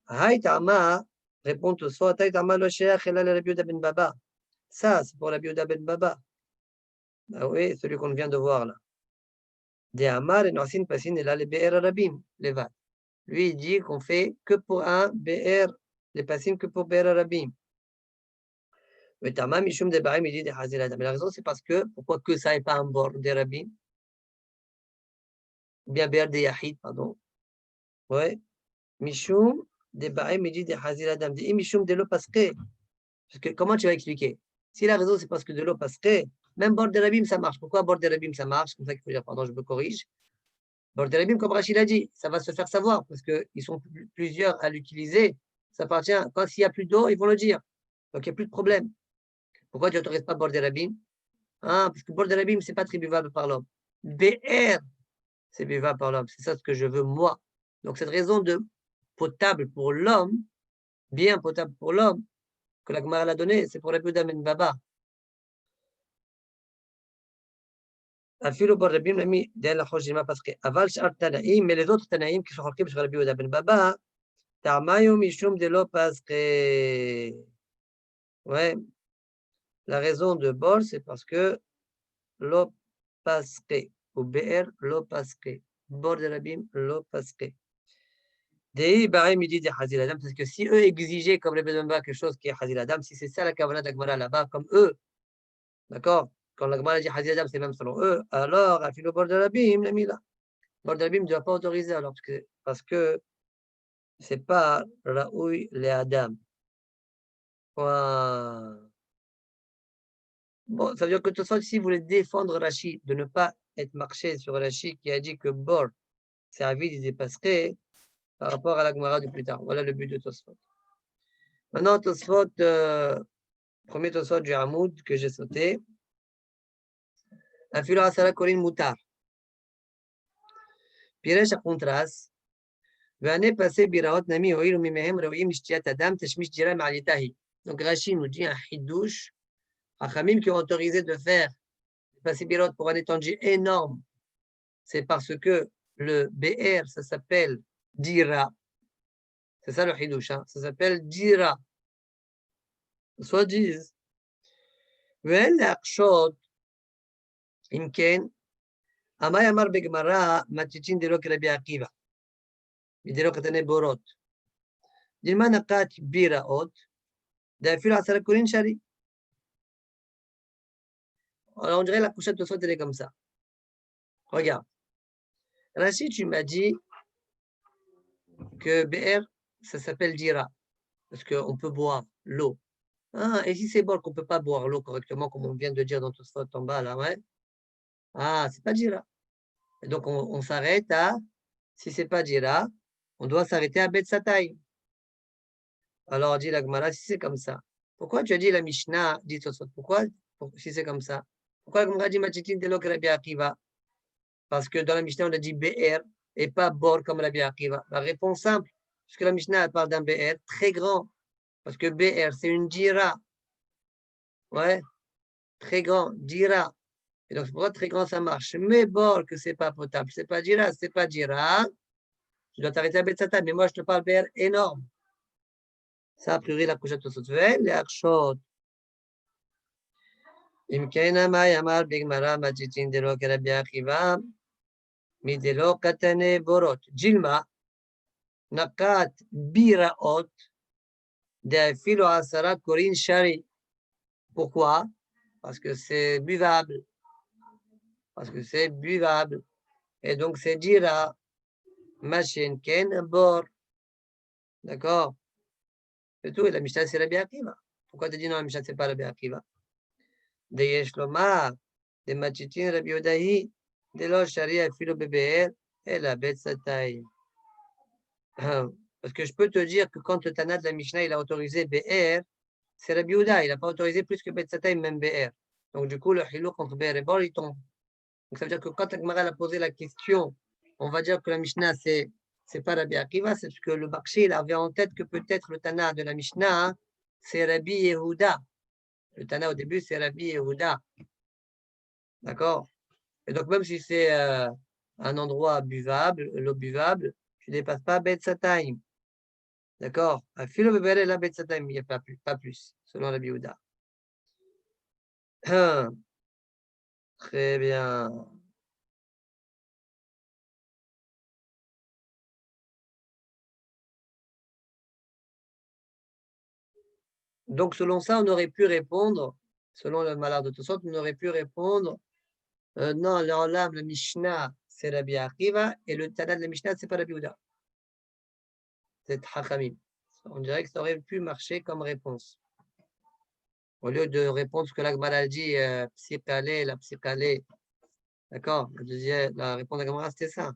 Haïtama répond au soit Haïtama lo sheikh ela le Rabbi Yehuda ben Baba. Ça, c'est pour Rabbi Yehuda ben Baba. Ah oui, celui qu'on vient de voir là. De Amar et Noasin Passin ela le Be'er Rabim, Levad. Lui, il dit qu'on fait que pour un Be'er, les Passin que pour Be'er Rabim. Mais Tama Mishum de Ba'im, il dit de Hazil Adam. La raison, c'est parce que, pourquoi que ça n'est pas un bord de Rabim? Ou bien Be'er de Yahid, pardon. Ouais. Mishum de Ba'im, il dit de Hazil Adam. Dit Mishum de l'eau parce que comment tu vas expliquer? Si la raison, c'est parce que de l'eau passerait, même bord de rabim, ça marche. Pourquoi bord de rabim, ça marche? Comme ça qu'il faut dire, pardon, je me corrige. Bord de rabim, comme Rachid a dit, ça va se faire savoir parce qu'ils sont plusieurs à l'utiliser. Ça appartient, quand il n'y a plus d'eau, ils vont le dire. Donc, il n'y a plus de problème. Pourquoi tu n'autorises pas bord de rabim? Hein, parce que bord de rabim, ce n'est pas très buvable par l'homme. BR, c'est buvable par l'homme. C'est ça ce que je veux, moi. Donc, cette raison de potable pour l'homme, bien potable pour l'homme, que la Gemara l'a donné, c'est pour Rabbi Yehuda ben Baba. Afilo bar Rabim l'a mis dans la Chojima parce que aval shar Tanaïm, mais les autres Tanaïm qui sont chorkim sur Rabbi Yehuda ben Baba, Ta'mayu mishum de l'eau parce que, ouais, la raison de bol, c'est parce que l'eau parce que, ou BR, l'eau parce que, bord de Rabim, l'eau parce que. Dei Barim, il dit de Hazil Adam, parce que si eux exigeaient comme Rabbi Yehuda quelque chose qui est Hazil Adam, si c'est ça la Kavanah d'Agmara là-bas, comme eux, d'accord? Quand la Gemara dit Hazil Adam, c'est même selon eux, alors, à filo bord de Rabim, l'a mis là. Bord de Rabim ne doit pas autoriser alors, parce que c'est pas Raoui les Adam. Bon, ça veut dire que de toute façon, si vous voulez défendre Rachid, de ne pas être marché sur Rachid qui a dit que bord, c'est un vide, il dépasserait par rapport à la Gemara de plus tard. Voilà le but de Tosfot. Maintenant, Tosfot, premier Tosfot du Hamoud que j'ai sauté. Un filo asara korin mutar. Piresh à contraste. L'année passée, Biraot Nami Oil ou Mimehem Reoim Shtiat Adam Tashmish Diram Alitahi. Donc Rachid nous dit un hidouche. Achamim qui ont autorisé de faire passer Biraot pour un étendue énorme. C'est parce que le BR, ça s'appelle Dira. C'est ça le hidouche, hein? Ça s'appelle Dira. Soit disent. Ven Akshot Imken Amay Amar Begmara Matitin de Lok Rabbi Akiva. midelo katane borot. Dilma nakat biraot, d'afil asara korin shari. Alors, on dirait la couchette de elle est comme ça. Regarde. Rachid, tu m'as dit que BR, ça s'appelle Dira, parce qu'on peut boire l'eau. Ah, et si c'est bon qu'on ne peut pas boire l'eau correctement, comme on vient de dire dans tout ce en bas, là, ouais. Ah, c'est pas Dira. Et donc, on s'arrête à, si c'est pas Dira, on doit s'arrêter à Bet Satay. Alors, dit la Gemara, si c'est comme ça. Pourquoi tu as dit la Mishnah, dit Tosfot, pourquoi, si c'est comme ça? Pourquoi la Gemara dit Machitin de l'eau que Rabbi Akiva? Parce que dans la Mishnah, on a dit BR et pas Bor comme Rabbi Akiva. La réponse simple, puisque la Mishnah elle parle d'un BR très grand, parce que BR, c'est une Dira. Ouais, très grand, Dira. Et donc, c'est pourquoi très grand, ça marche. Mais Bor, que c'est pas potable, c'est pas Dira, c'est pas Dira. Tu dois t'arrêter à Betsata, mais moi, je te parle BR énorme. Ça, a priori, la couchette de Sotvel, les Archot. Imkena ma yamar bigmara majitin de lo Rabbi Akiva. Midelo katane borot. Jilma. Nakat biraot de filo asara korin shari. Pourquoi? Parce que c'est buvable. Parce que c'est buvable. Et donc c'est dira machine ken bor. D'accord? C'est tout. Et la Mishnah c'est Rabbi Akiva. Pourquoi tu dis non, la Mishnah c'est pas Rabbi Akiva? De Yeshloma, de Machitin Rabbi Yodahi, de lo sharia filo BBR et la bet satay. Parce que je peux te dire que quand le Tana de la Mishnah il a autorisé BR, c'est Rabbi Yehuda, il n'a pas autorisé plus que Bet Satay, même BR. Donc du coup, le Hilouk entre BR et Bor, il tombe. Donc ça veut dire que quand Agmara a posé la question, on va dire que la Mishnah, c'est pas Rabbi Akiva, c'est parce que le Bakshi, il avait en tête que peut-être le Tana de la Mishnah, c'est Rabbi Yehuda. Le Tana au début, c'est Rabbi Yehuda. D'accord? Et donc même si c'est un endroit buvable, l'eau buvable, tu ne dépasses pas Bet Satay. D'accord? À Philo Bébé, la Bet Satay, il n'y a pas plus, selon Rabbi Yehuda. Très bien. Donc, selon ça, on aurait pu répondre, selon le malheur de Tosot, on aurait pu répondre non, le Mishnah, c'est Rabbi Akiva, et le Tana de la Mishnah, c'est pas Rabbi Yehuda. C'est Hachamim. On dirait que ça aurait pu marcher comme réponse. Au lieu de répondre ce que l'Agmara a dit, psychalé, la psychalé. D'accord? La réponse de l'Agmara, c'était ça.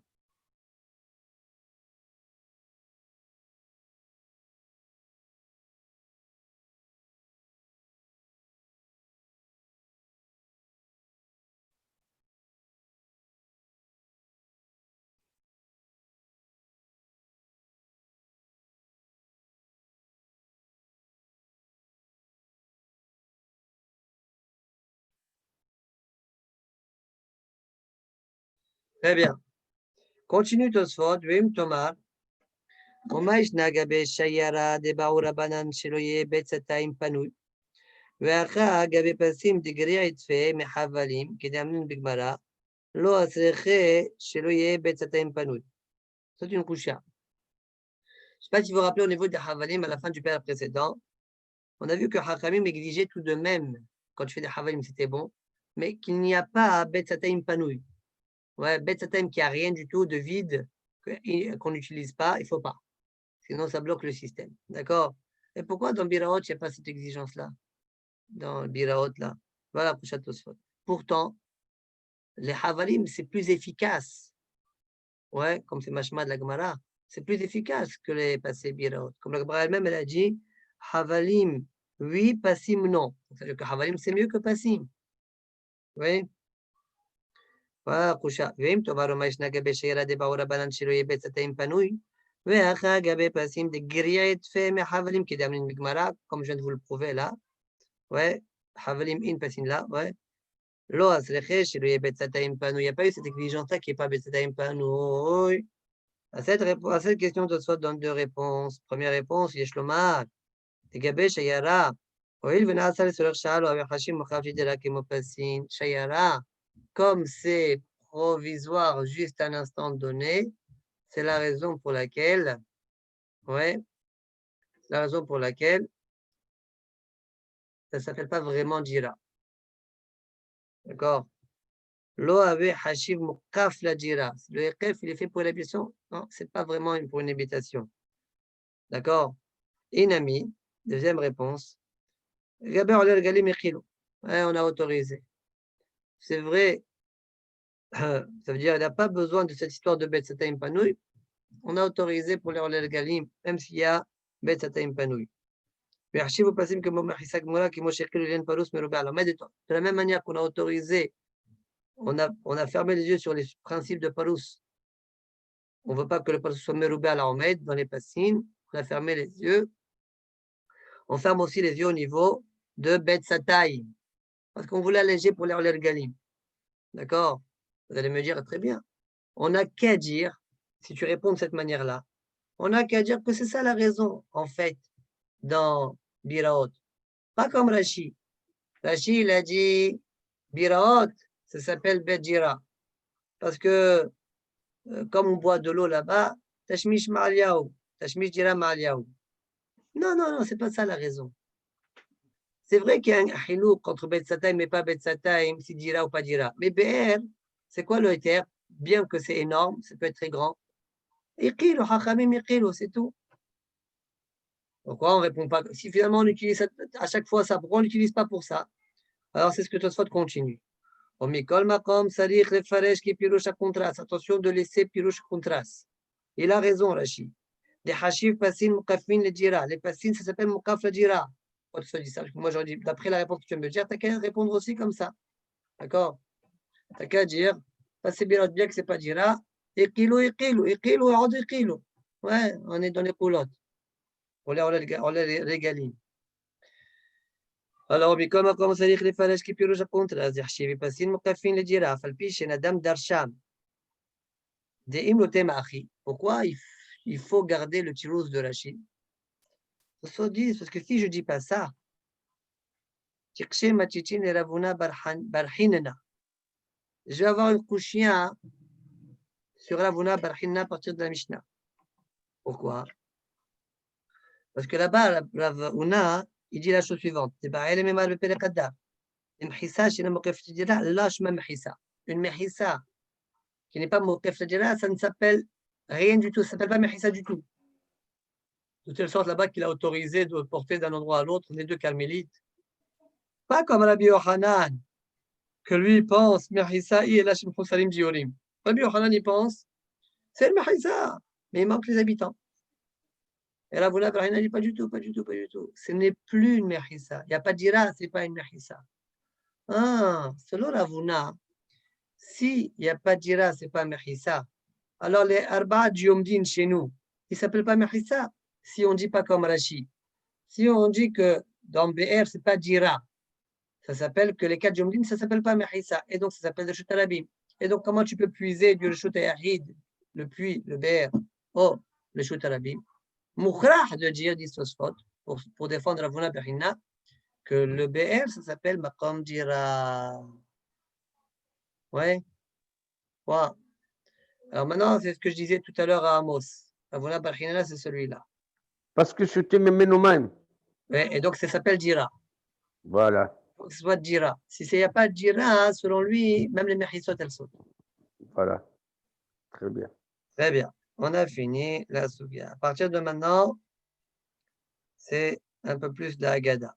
Très bien. Continue Tosfot, Vim Tomar. ומה ישנה גבי שיירה דבאו רבנן שלא יהיה בית סתאים פנוי, ואחר גבי פסים דגריע יתפה מחבלים, כדאמנין בגמרא, לא אצריכה שלא יהיה בית סתאים פנוי. C'est une coucha. Je ne sais pas si vous vous rappelez au niveau des havalim à la fin du père précédent, on a vu que Hachamim exigeait tout de même, quand tu fais des havalim c'était bon, mais qu'il n'y a pas bet sataim panoui. Ouais, bet sataim qui a rien du tout de vide, qu'on n'utilise pas, il ne faut pas. Sinon, ça bloque le système. D'accord? Et pourquoi dans Biraot, il n'y a pas cette exigence-là? Dans Biraot, là. Voilà, Pushat Tosfot. Pourtant, les Havalim, c'est plus efficace. Ouais, comme c'est Mashma de la Gemara, c'est plus efficace que les passés Biraot. Comme la Gemara elle-même, elle a dit Havalim, oui, Passim, non. C'est-à-dire que Havalim, c'est mieux que Passim. Oui? Voilà, Pushat. Vim, Tovar, Maishna, Gabe, Sheira, Debaora, Banan, Shiro, Yebet, Sataim, Panoui. ואחר גבי פסים דגריע יתפה מחבלים כדאמנין בגמרא, comme je viens de vous le prouver là, ouais, חבלים אין פסים là, ouais, לא אצריכה שלא יהיה בית סתאים פנוי, il n'y a pas eu cette exigence-là qui n'est pas בית סתאים פנוי. À cette question, Tosfot donne deux réponses. Première réponse, יש לומר, לגבי שיירה, הואיל ונעשה לצורך שעה לא המחשים מוכרח שידלה כמו פסים, שיירה, comme c'est provisoire juste à un instant donné, c'est la raison pour laquelle, ouais, la raison pour laquelle ça ne s'appelle pas vraiment Jira. D'accord? Lo avait hashiv mukaf la Jira. Le Ekef, il est fait pour l'habitation? Non, ce n'est pas vraiment pour une habitation. D'accord? Inami, deuxième réponse. Gaber al galim echilo. Ouais, on a autorisé. C'est vrai, ça veut dire qu'il n'a pas besoin de cette histoire de Bet Sataim Panoui. On a autorisé pour les Olel Galim, même s'il y a Bet Sataim Panoui. De la même manière qu'on a autorisé, on a fermé les yeux sur les principes de Parous. On ne veut pas que le Parous soit meroubé à la Omed dans les passines. On a fermé les yeux. On ferme aussi les yeux au niveau de Bet Sataim. Parce qu'on voulait alléger pour les Olel Galim. D'accord? Vous allez me dire, très bien. On n'a qu'à dire, si tu réponds de cette manière-là, on n'a qu'à dire que c'est ça la raison, en fait, dans Biraot. Pas comme Rashi. Rashi, il a dit, Biraot, ça s'appelle Bedjira. Parce que, comme on boit de l'eau là-bas, Tashmish Ma'aliaou, Tashmish Jira Ma'aliaou. Non, c'est pas ça la raison. C'est vrai qu'il y a un hilouk contre Bet Sataim, mais pas Bet Sataim, si Jira ou pas Jira. Mais BR, c'est quoi le éther? Bien que c'est énorme, ça peut être très grand. Iqilo, Hachamim Iqilo, c'est tout. Pourquoi on ne répond pas? Si finalement on utilise à chaque fois ça, pourquoi on n'utilise pas pour ça? Alors c'est ce que Tosfot continue. Omikol Makom, Sarich, Lefaresh, qui pirouche à contraste. Attention de laisser pirouche à contraste. Il a raison, Rachid. Les Hashif, Passin, Mukafin, les Jira. Les Passin, ça s'appelle Mukaf, le Jira. Pourquoi tu dis ça? Moi, j'aurais dit, d'après la réponse que tu viens de me dire, tu n'as qu'à répondre aussi comme ça. D'accord? Tu n'as qu'à dire, passez bien que ce n'est pas Jira. Iqilo, Iqilo. Ouais, on est dans les coulottes. On les régaline. Alors, comme ça dit les falaises qui pirouchent contre les archives passées, mukafin les girafes, alpiche et nadam darsham. Des imlotem achi. Pourquoi il faut garder le tirous de Rachid? Ça dit, parce que si je ne dis pas ça, je vais avoir une couchia sur Ravuna Barhina à partir de la Mishnah. Pourquoi? Parce que là-bas, Ravuna, il dit la chose suivante. Une mechissa, une mechissa qui n'est pas mokef la ça ne s'appelle rien du tout, ça ne s'appelle pas mechissa du tout. De telle sorte là-bas qu'il a autorisé de porter d'un endroit à l'autre les deux carmélites. Pas comme Rabbi Yochanan, que lui pense mechissa et la shemchou salim diorim. Rabbi Yochanan il pense, c'est le mechissa, mais il manque les habitants. Et Ravuna Barhina dit pas du tout. Ce n'est plus une mechissa. Il n'y a pas de dira, ce n'est pas une mechissa. Ah, selon Ravuna, s'il n'y a pas de dira, ce n'est pas mechissa. Alors les arba djomdin chez nous, ils ne s'appellent pas mechissa si on ne dit pas comme Rashi. Si on dit que dans BR, ce n'est pas dira, ça s'appelle que les 4 djomdin, ça ne s'appelle pas mechissa. Et donc ça s'appelle le Reshut Arabim. Et donc comment tu peux puiser du Reshut Yahid, le puits, le BR, au Reshut Arabim? Moukhrah de dire, dit Tosfot, pour défendre Ravuna Barhina, que le BR, ça s'appelle Maqam Dira. Ouais. Alors maintenant, c'est ce que je disais tout à l'heure à Amos. Ravuna Barhina, c'est celui-là. Parce que je t'aime nous-mêmes. Ouais, et donc, ça s'appelle Dira. Voilà. Il faut que ce soit Dira. Si il n'y a pas de Dira, selon lui, même les Mechissot, elles sautent. Voilà. Très bien. Très bien. On a fini la Sougia. À partir de maintenant, c'est un peu plus de la Haggadah.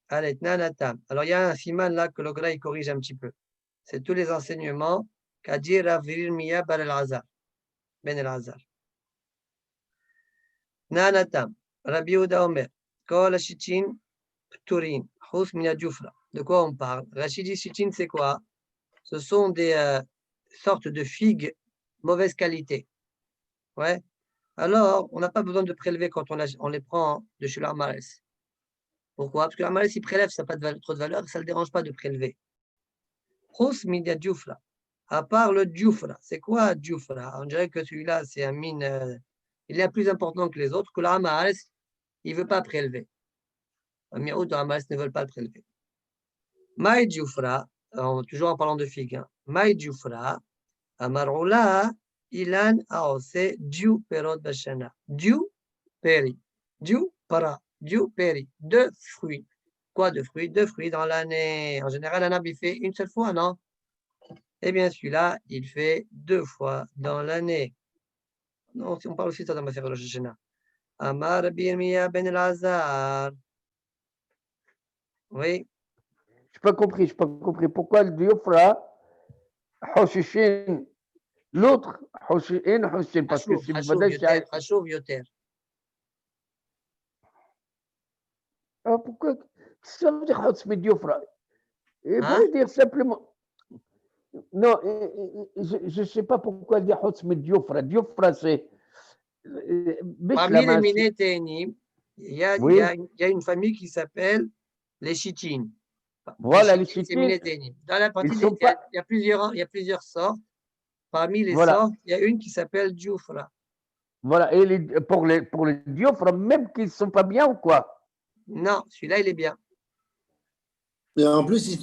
Allez, Nanatam. Alors, il y a un siman là que l'Ogra il corrige un petit peu. C'est tous les enseignements qu'a dit Rav Irmia Ben el-Azhar. Nanatam. Rabbi Yehuda Omer. Kol ha-shichin pturin. Chus min ha-djufra. De quoi on parle? Rachidi shichin, c'est quoi? Ce sont des sortes de figues mauvaise qualité. Ouais. Alors, on n'a pas besoin de prélever quand on les prend de chez l'Armares. Pourquoi? Parce que l'Armares, il prélève, ça n'a pas trop de valeur, ça ne le dérange pas de prélever. Chus min ha-djufra. À part le djufra. C'est quoi djufra? On dirait que celui-là, c'est un mine, il est plus important que les autres, que l'Armares, il ne veut pas prélever. Un miroud de l'Armares ne veut pas le prélever. Maï djufra, toujours en parlant de figues, Maï djufra, Amaroula, Ilan aose diu perot bashana. Diu peri. Diu para. Diu peri. 2 fruits. Quoi de fruits? 2 fruits dans l'année. En général, un arbre, il fait une seule fois, non? Eh bien, celui-là, il fait 2 fois dans l'année. Non, on parle aussi de ça dans ma Rosh Hashanah. Amar Rabbi Yirmiya ben Elazar. Oui. Je n'ai pas compris. Pourquoi le diofra, Hoshishin, l'autre, Hoshishin, parce que c'est Hachouv yoter. Pourquoi? Ça veut dire Hosmi diofra. Il Hein? fallait dire simplement. Non, je ne sais pas pourquoi dire Hosmi diofra. Diofra, c'est. Parmi les Minéténim, il y a une famille qui s'appelle les Chitines. Voilà, les Chitines. Dans la partie, il y a plusieurs sortes. Parmi les sortes, il y a une qui s'appelle Djoufra. Voilà, et pour les diofra, même qu'ils ne sont pas bien ou quoi? Non, celui-là, il est bien. Et en plus,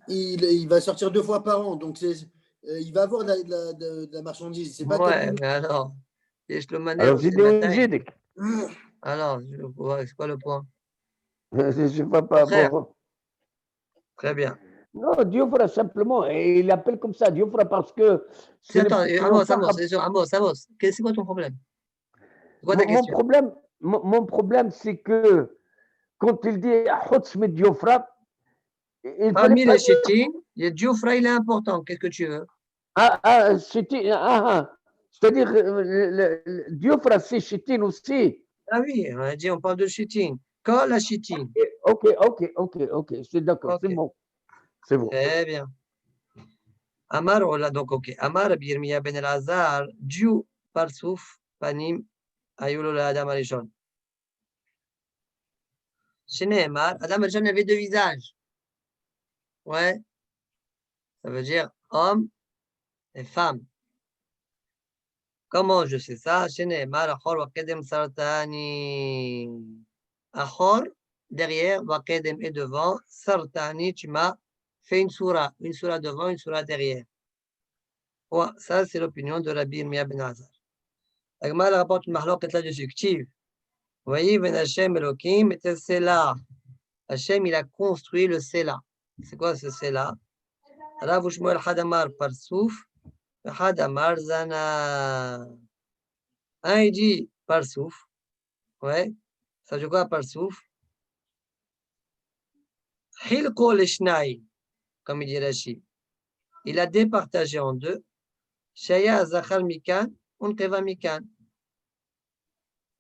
il va sortir 2 fois par an, donc il va avoir de la marchandise. C'est pas mais alors, alors j'ai des alors, c'est quoi le point? Je ne sais pas. Bon. Très bien. Non, Diofra, simplement, et il appelle comme ça, Diofra, parce que... Attends, Amos, c'est quoi ton problème? Quoi ta question? Mon problème, c'est que quand il dit Hotsme Diofra, parmi les Chitines, il y a Diofra, il est important. Qu'est-ce que tu veux? C'est-à-dire, Diofra, c'est Chitine aussi. Ah oui, on a dit, on parle de Chitine. Quand la Chitine. Ok, c'est d'accord, c'est bon. C'est bon. Très bien. Amar, donc, ok. Amar, Birmiya ben Elazar, Dieu, Parsouf, Panim, Ayulo, Adam Arishon. Chez Nehemar, Adam Arishon avait 2 visages. Ouais. Ça veut dire homme et femme. Comment je sais ça? Chez Nehemar, Achor, Wakedem, Sartani. Achor, derrière, Wakedem est devant, Sartani, tu m'as fait une soura devant, une soura derrière. Ouais, ça, c'est l'opinion de Rabbi Yirmiya ben Elazar. Agmal rapporte une mahloquette là-dessus. Vous voyez, Ben Hashem Elohim était Sela. Hashem, il a construit le Sela. C'est quoi ce Sela? Rav Shmuel Hadamar Parsouf, Hadamar Zana. Un, il dit Parsouf. Ouais. Ça veut dire quoi Parsouf? Hilko Leshnai, comme il dit Rashi. Il a départagé en 2. Shaya Zachar Mikan, Unkeva Mikan.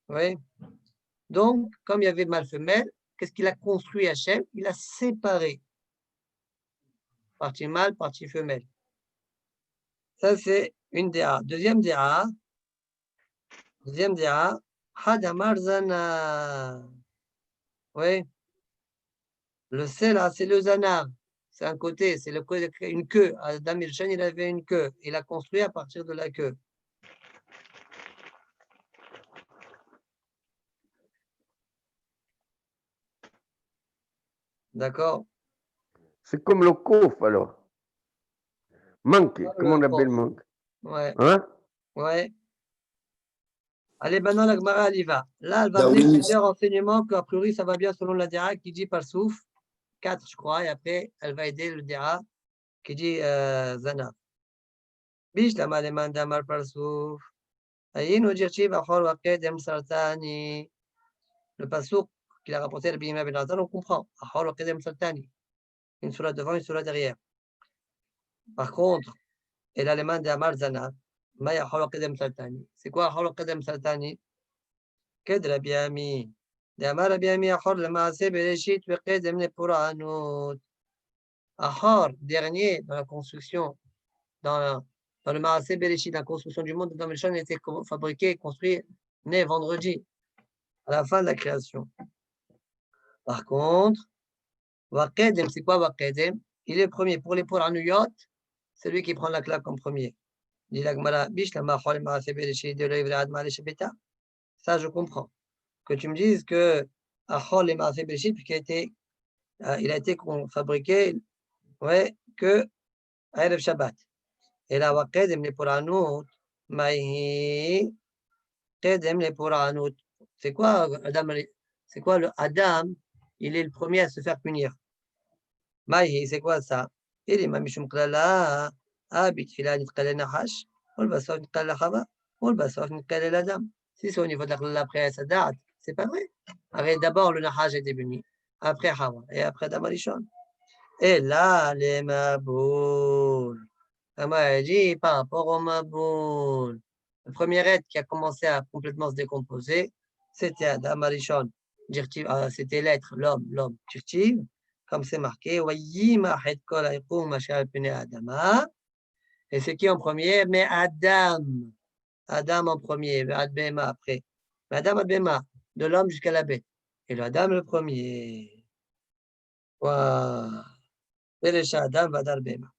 Oui. Donc, comme il y avait mâle femelle, qu'est-ce qu'il a construit Hachem? Il a séparé. Partie mâle, partie femelle. Ça, c'est une DA. Deuxième DA, Hadamar Zana. Oui. Le C, là, c'est le Zana. C'est un côté, c'est une queue. Adam Irchan, il avait une queue. Il a construit à partir de la queue. D'accord? C'est comme le couf, alors. Manque, comment on appelle manque? Ouais. Hein? Ouais. Allez, maintenant, la Gemara, elle y va. Là, elle va donner plusieurs renseignements qu'a priori, ça va bien selon la Dira qui dit par souf, 4, je crois, et après, elle va aider le Dira qui dit Zana. Bish la maleman damar par souf. Ayin ou dirchi bachor waqedem sartani. Le pasouk qu'il a rapporté à Bima ben Azar, on comprend. Bachor waqedem sartani. Une sur la devant, une sur la derrière. Par contre, et l'allemand damar Zana. Maya bachor waqedem sartani. C'est quoi bachor waqedem sartani? كد ربي أمي دامار ربي أمي أحور لما سيب رشيت بقيد من القرآنوت أحور dernier dans la construction dans le Maaseh Bereshit, la construction du monde, dans le champ était fabriqué et construit né vendredi à la fin de la création. Par contre, Waqedem, c'est quoi Waqedem? Il est premier pour les Puranuyot, c'est lui qui prend la claque en premier. Dit la Gemara, Bish la Mahol Maaseh Bereshit de l'Ivre Adma Shebeta. Ça, je comprends. Que tu me dises que Achol et Maaseh Bereshit, puisqu'il a été fabriqué que à Erev Shabbat. Et la Waqedem les Puranut, Maïhi, Kedem le Puranut. C'est quoi Adam? C'est quoi le Adam? Il est le premier à se faire punir. Maïhi, c'est quoi ça? Il est Mamishum Klala, Bitfila Nitkale Nahash, Olbasov Nitkale Chava, Olbasov Nitkale Adam. Si c'est au niveau de la Klala après Sadat, c'est pas vrai. Arrête, d'abord le Nahash était puni, après Hawa, et après Adam Arishon. Et là, les Maboul. Comme dit, par rapport au Maboul. Le premier être qui a commencé à complètement se décomposer, c'était Adam Arishon. C'était l'être, l'homme. Dirtiv, comme c'est marqué, et c'est qui en premier? Mais Adam. Adam en premier, Adbema après. Mais Adam Adbema, de l'homme jusqu'à la bête. Et le Adam le premier. Waouh. Adam Vadar Bema.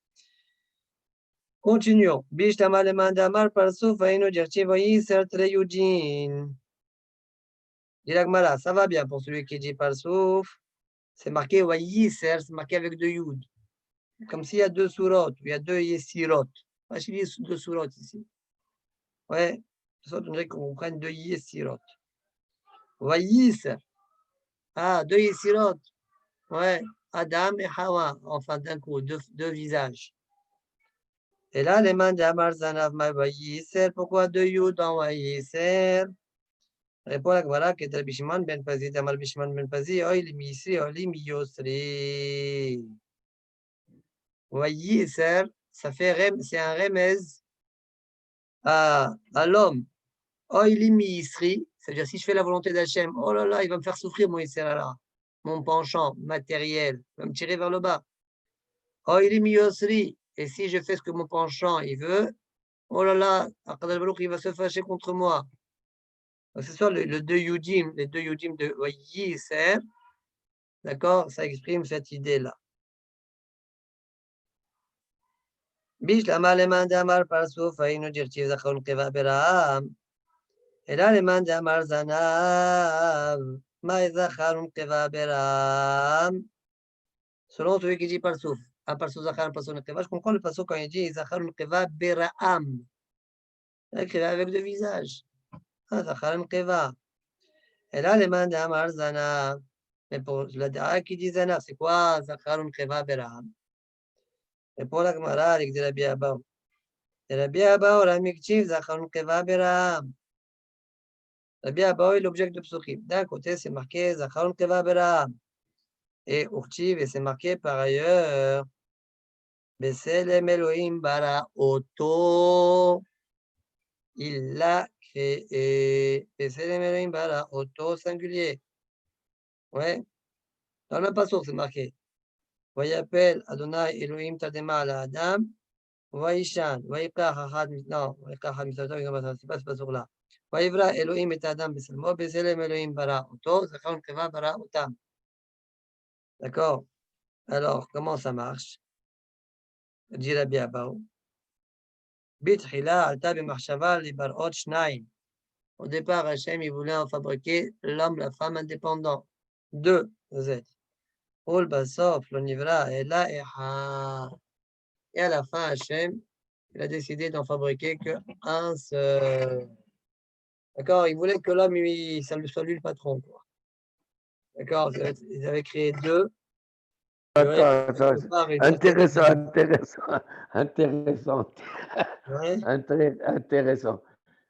Continuons. Bishtama le mandamar parsouf aino dirtivoyi sertre yujin. Diragmara, ça va bien pour celui qui dit parsouf. C'est marqué wayiser, c'est marqué avec deux yud. Comme s'il y a deux surotes, il y a deux yesirot. Pas s'il y a deux surotes ici. Ouais, ça donnerait qu'on prenne deux yesirot. Wayiser. Ah, deux yesirot. Ouais, Adam et Hawa, enfin d'un coup, deux visages. Et là, les mains d'Amar Zanav Wayiser, pourquoi deux yud dans Wayiser? Répond la Gemara que Rabbi Shimon ben Pazi, Amar Rabbi Shimon ben Pazi, oil misri, oli miyosri. Wayiser, ça fait c'est un remez à l'homme. Oili misri, c'est-à-dire si je fais la volonté d'Hachem, oh là là, il va me faire souffrir mon Isserara, mon penchant matériel, il va me tirer vers le bas. Oili miyosri, et si je fais ce que mon penchant il veut, oh là là, Akadosh Baruch il va se fâcher contre moi. Ce soit les deux yudim de Wayiser, d'accord, ça exprime cette idée-là. Bish lama leman damar parsouf ainu dirtiv zachon keva beram. Et là, leman damar zanav ma zachon keva beram. Selon celui qui dit parsouf, un parsouf zachon parsouf keva, je comprends le parsouf quand il dit zachon keva beram. Avec deux visages. Zachon keva. Et là, leman damar zanav. Mais pour la dara qui dit zanav, c'est quoi zachon keva beram? Et pour la Gemara, avec de Rabbi Abaou. Rabbi Abaou, la Miktiv, Zacharun Keva Beram. Rabbi Abaou est l'objet de Psuchim. D'un côté, c'est marqué Zacharun Keva Beram. Et Urtiv, et c'est marqué par ailleurs Beselem Elohim Bara Oto. Il l'a créé. Beselem Elohim Bara Oto singulier. Ouais. Dans le même passage, c'est marqué. Voyapel Adonai Elohim Tadema ala Adam. Vaishan, Vaikach Achad, non, Vaikach Mitzvotav, c'est pas ce passage-là. Vaivra Elohim et Adam Beselmo, Beselem Elohim bara Oto, Zachon Keva bara Otam. D'accord? Alors, comment ça marche? Dit Rabbi Abaou. Bitchila, Alta B'Marshava, Libarot Shnaim. Au départ, Hachem, il voulait en fabriquer l'homme, la femme indépendant. Deux, vous êtes. Ol Basof, l'Onivra, et là, et à la fin, Hachem, il a décidé d'en fabriquer qu'un seul. D'accord? Il voulait que l'homme, ça lui soit lui le patron. D'accord? Ils avaient créé deux. Attends, intéressant. Ouais. Intéressant.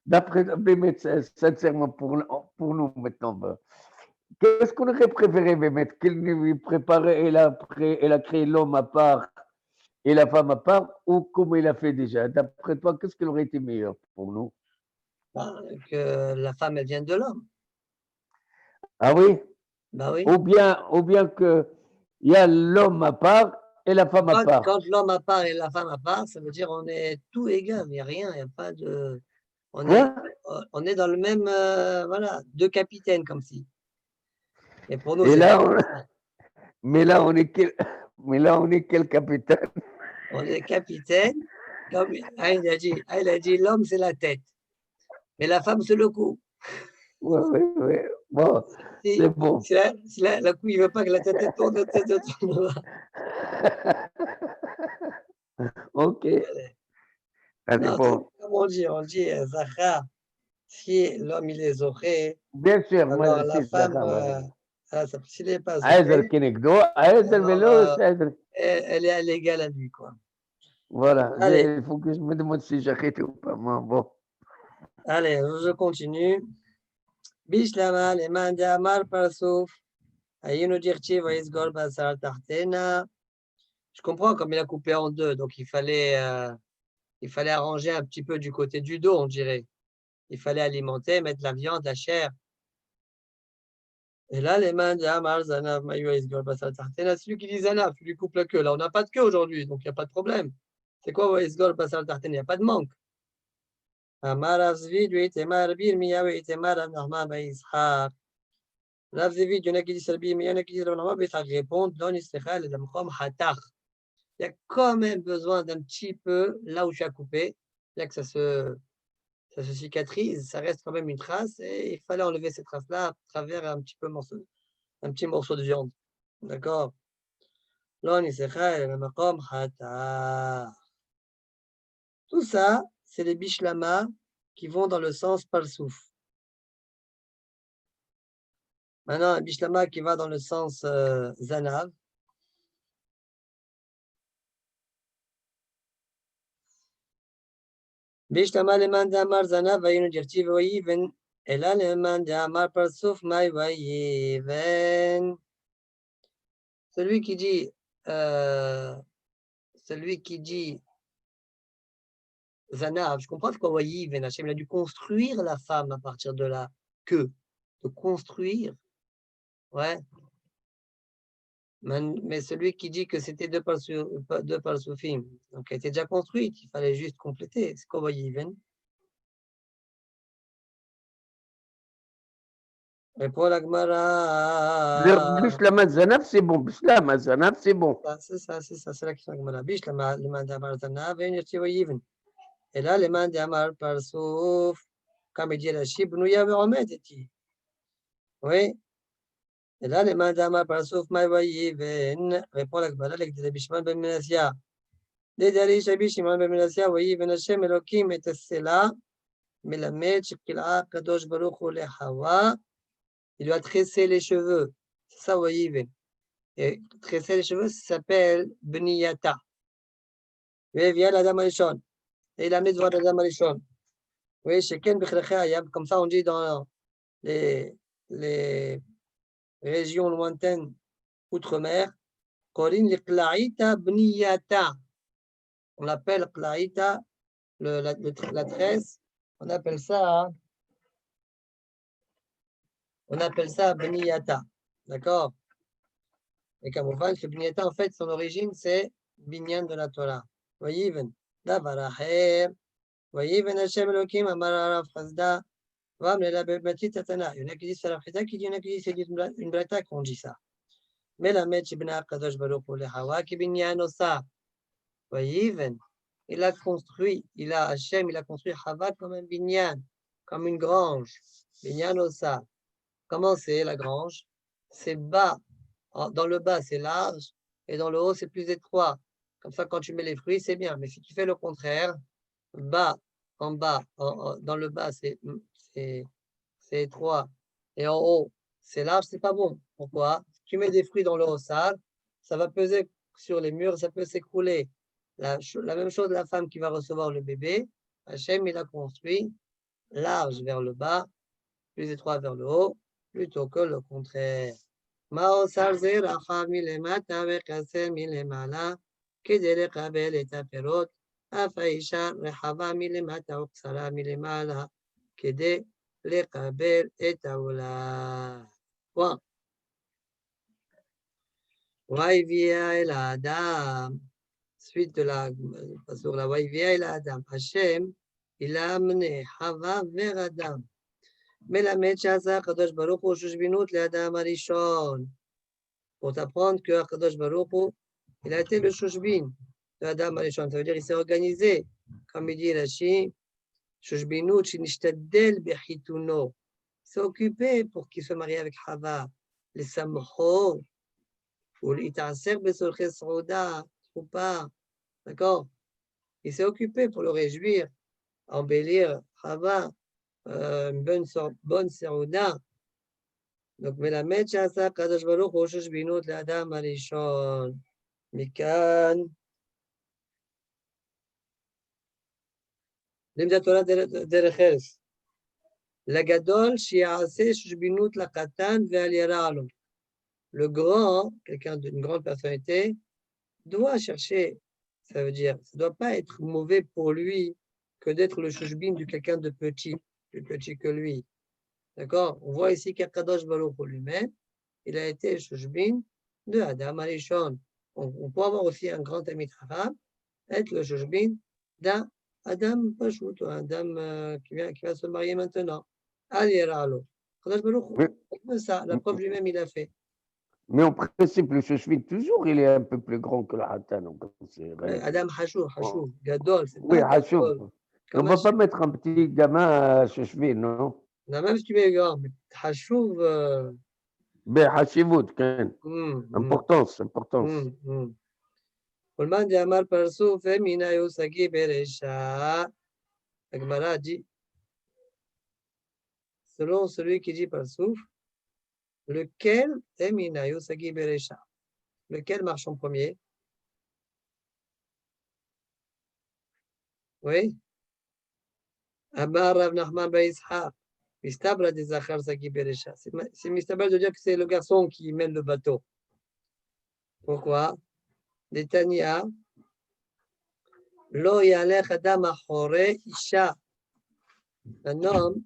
D'après Bémet, sincèrement, pour nous maintenant, qu'est-ce qu'on aurait préféré, Bémet? Qu'il lui préparait et elle a créé l'homme à part et la femme à part, ou comme il a fait déjà? D'après toi, qu'est-ce qui aurait été meilleur pour nous? Que la femme, elle vient de l'homme. Ah oui? Bah oui. Ou bien que il y a l'homme à part et la femme à part. Quand l'homme à part et la femme à part, ça veut dire on est tout égal, il n'y a rien, il n'y a pas de. On est dans le même, voilà, deux capitaines comme si. Et pour nous, et là, mais là, on est quel capitaine? On est capitaine. Comme il a dit, l'homme c'est la tête, mais la femme c'est le cou. Oui. Bon, c'est bon. Si la cou, il ne veut pas que la tête tourne, la tête tourne. Ok. Non, Bon. on dit Zachar, si l'homme il est zoré, Bien sûr, moi alors je la sais femme, s'il n'est pas عايز zoré, كنكدو عايز alors الفلوس عايز elle est égale à lui, quoi. voilà Allez, il faut que je me demande si j'arrête ou pas moi bon allez, je continue. Bishlama, les mains d'Amar Parsouf, Ayinu Dirti, Vaisgol Basar Tartena. Je comprends comme il a coupé en deux, donc il fallait arranger un petit peu du côté du dos, on dirait. Il fallait alimenter, mettre la viande, la chair. Et là, les mains d'Amar Zanav, Vaisgol Basar Tartena, celui qui dit Zanav, tu lui coupes la queue. Là, on n'a pas de queue aujourd'hui, donc il n'y a pas de problème. C'est quoi Vaisgol Basar Tartena? Il n'y a pas de manque. Amar Avzvid, Itemar Birmiya, Itemar Abnahma, Ishaq. Rav Zvid, il y en a qui disent Salbi, mais il y en a qui disent Abnahma, Ishaq répond, Don Istichal, et Lamchom Hatach. Il y a quand même besoin d'un petit peu, là où tu as coupé, là que ça se cicatrise, ça reste quand même une trace, et il fallait enlever cette trace-là à travers un petit morceau de viande. D'accord? Don Istichal, et Lamchom Hatach. Tout ça, c'est les bishlama qui vont dans le sens palsouf. Maintenant, un bishlama qui va dans le sens zanav. Bishlama leman d'amar zanav vayinu dirti vayiven. Et là, leman d'amar palsouf may vayiven. Celui qui dit zanav, je comprends quoi vayiven. Hachem, il a dû construire la femme à partir de la queue. De construire. Ouais. Mais celui qui dit que c'était deux palsoufim, donc elle était déjà construite, il fallait juste compléter. C'est quoi vayiven? Répond la Gemara. بسلامة الزناب سي بون بسلامة الزناب سي بون C'est ça, c'est la question de Gemara. Bish, le man d'Amar Zanav, et Nirti Vayiven. Et là, le man d'Amar Parsouf, comme il dit Rashi, Bnouya Veromet, dit. Oui. Et là, le man d'Amar Parsouf, Maï Vayiven, répond la Gemara, avec des Bishman Ben Menasia. Les Darish Bishman Ben Menasia, Vayiven Hashem Elokim, et Tessela, Melamed, Shekila, Kadosh Baruch Hu le Hawa. Il lui a tressé les cheveux. C'est ça, Vayiven. Et tresser les cheveux, ça s'appelle Bniyata. Et vient la dame Arishon. Et il a amené devant la dame Arishon. Oui, Sheken Bechrecha, comme ça on dit dans les régions lointaines outre-mer, Korin le Klaïta Bniyata. On l'appelle Klaïta, la tresse, on appelle ça Bniyata. D'accord? Et Kamouvan, que Bniyata, en fait, son origine, c'est Binyan de la Torah. Voyez, Davaraher, voyez, Hashem Elohim, Amar Arav Chazda, Vam le Betati Tatana. Il y en a qui disent c'est la Chita, qui dit, il y en a qui disent c'est une brata qu'on dit ça. Mais la Met Shibna Kadosh Baruch Hu le Hawa, qui Binyan Osa. Voyez, il a construit, Hashem, il a construit Hawa comme un Binyan, comme une grange. Binyan Osa. Comment c'est la grange? C'est bas. Dans le bas, c'est large, et dans le haut, c'est plus étroit. Comme ça, quand tu mets les fruits, c'est bien. Mais si tu fais le contraire, bas, en bas, dans le bas, c'est étroit, et en haut, c'est large, c'est pas bon. Pourquoi? Si tu mets des fruits dans le haut sale, ça va peser sur les murs, ça peut s'écrouler. La même chose, la femme qui va recevoir le bébé, Hachem, il a construit large vers le bas, plus étroit vers le haut, plutôt que le contraire. Maosar zeracha milemata vekasser milemala, kede lekabel et aperot, afaisha rechava milemata uksara milemala, kede lekabel et aoula. Point. Vaivia el Adam. Suite de sur la Vaivia el Adam. Hachem, il a amené Hava vers Adam. מלמד שעשה הקדוש ברוך הוא שושבינות לאדם הראשון. Pour t'apprendre que Akadosh Baruch Hu, il a été le Shushbin de Adam Arishon. Ça veut dire qu'il s'est organisé, comme il dit Rashi, Shushbinut shinishtadel bechituno. Il s'est occupé pour qu'il se marie avec Hava, les Samcho, ou l'Itaser besorche Sauda, ou pas. D'accord? Il s'est occupé pour le réjouir embellir Chava, une bonne Seouda. Donc, Melamed Shasa Kadosh Baruch Hu Shushbinut L'Adam Arishon. Mikan. לימד התורה דרך ארץ. לגדול שיעשה שושבינות לקטן ואל ירע לו. Le grand, quelqu'un d'une grande personnalité, doit chercher, ça veut dire, ça ne doit pas être mauvais pour lui que d'être le shushbin de quelqu'un de petit, plus petit que lui. D'accord? On voit ici qu'Akadosh Baruch Hu lui-même, il a été le shushbin de Adam Arishon. On peut avoir aussi un grand ami arabe, être le shushbin d'un Adam Pachout, Adam qui va se marier maintenant. Al-Yeralo. Ça, la preuve lui-même, il a fait. Mais en principe, le Shushvin, toujours, il est un peu plus grand que le Hatan. Adam Hachou, Gadol. Oui, Hachou. On ne va pas mettre un petit gamin à Shushvin, non? Non, même si tu mets grand, mais Hachou. Ben, Hashivut, importance. Ulman de Amar Parsouf, Mina Yosagi Beresha. La Gemara dit, selon celui qui dit Parsouf, lequel est Mina Yosagi Beresha? Lequel marche en premier? Oui. Amar Rav Nachman Baïsha. Mistabra des Zachar Sagi Beresha. C'est Mistabra de dire que c'est le garçon qui mène le bateau. Pourquoi? Netanya. Lo yalech adam achore isha. Un homme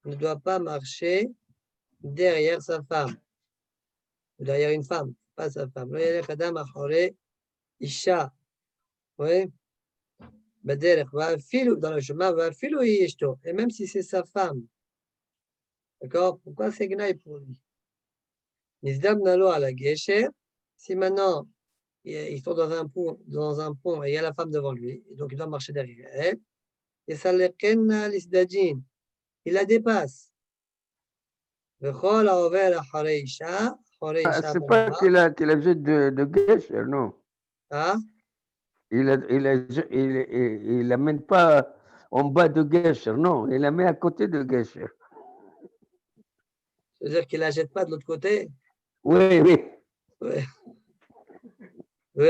ne doit pas marcher derrière sa femme. Derrière une femme, pas sa femme. Lo yalech adam achore isha. Oui. Baderech va filou dans le chemin, va filou yeshto. Et même si c'est sa femme. D'accord? Pourquoi c'est gnaï pour lui? Nizdam nalo à la gesher. Si maintenant ils sont dans un pont et il y a la femme devant lui, et donc il doit marcher derrière elle, et ça le kenna l'isdajin, il la dépasse. C'est pas qu'il a jette de gesher, non? Ah? Il l'amène pas en bas de gesher, non, il la met à côté de gesher. C'est-à-dire qu'il ne la jette pas de l'autre côté? Oui. Tout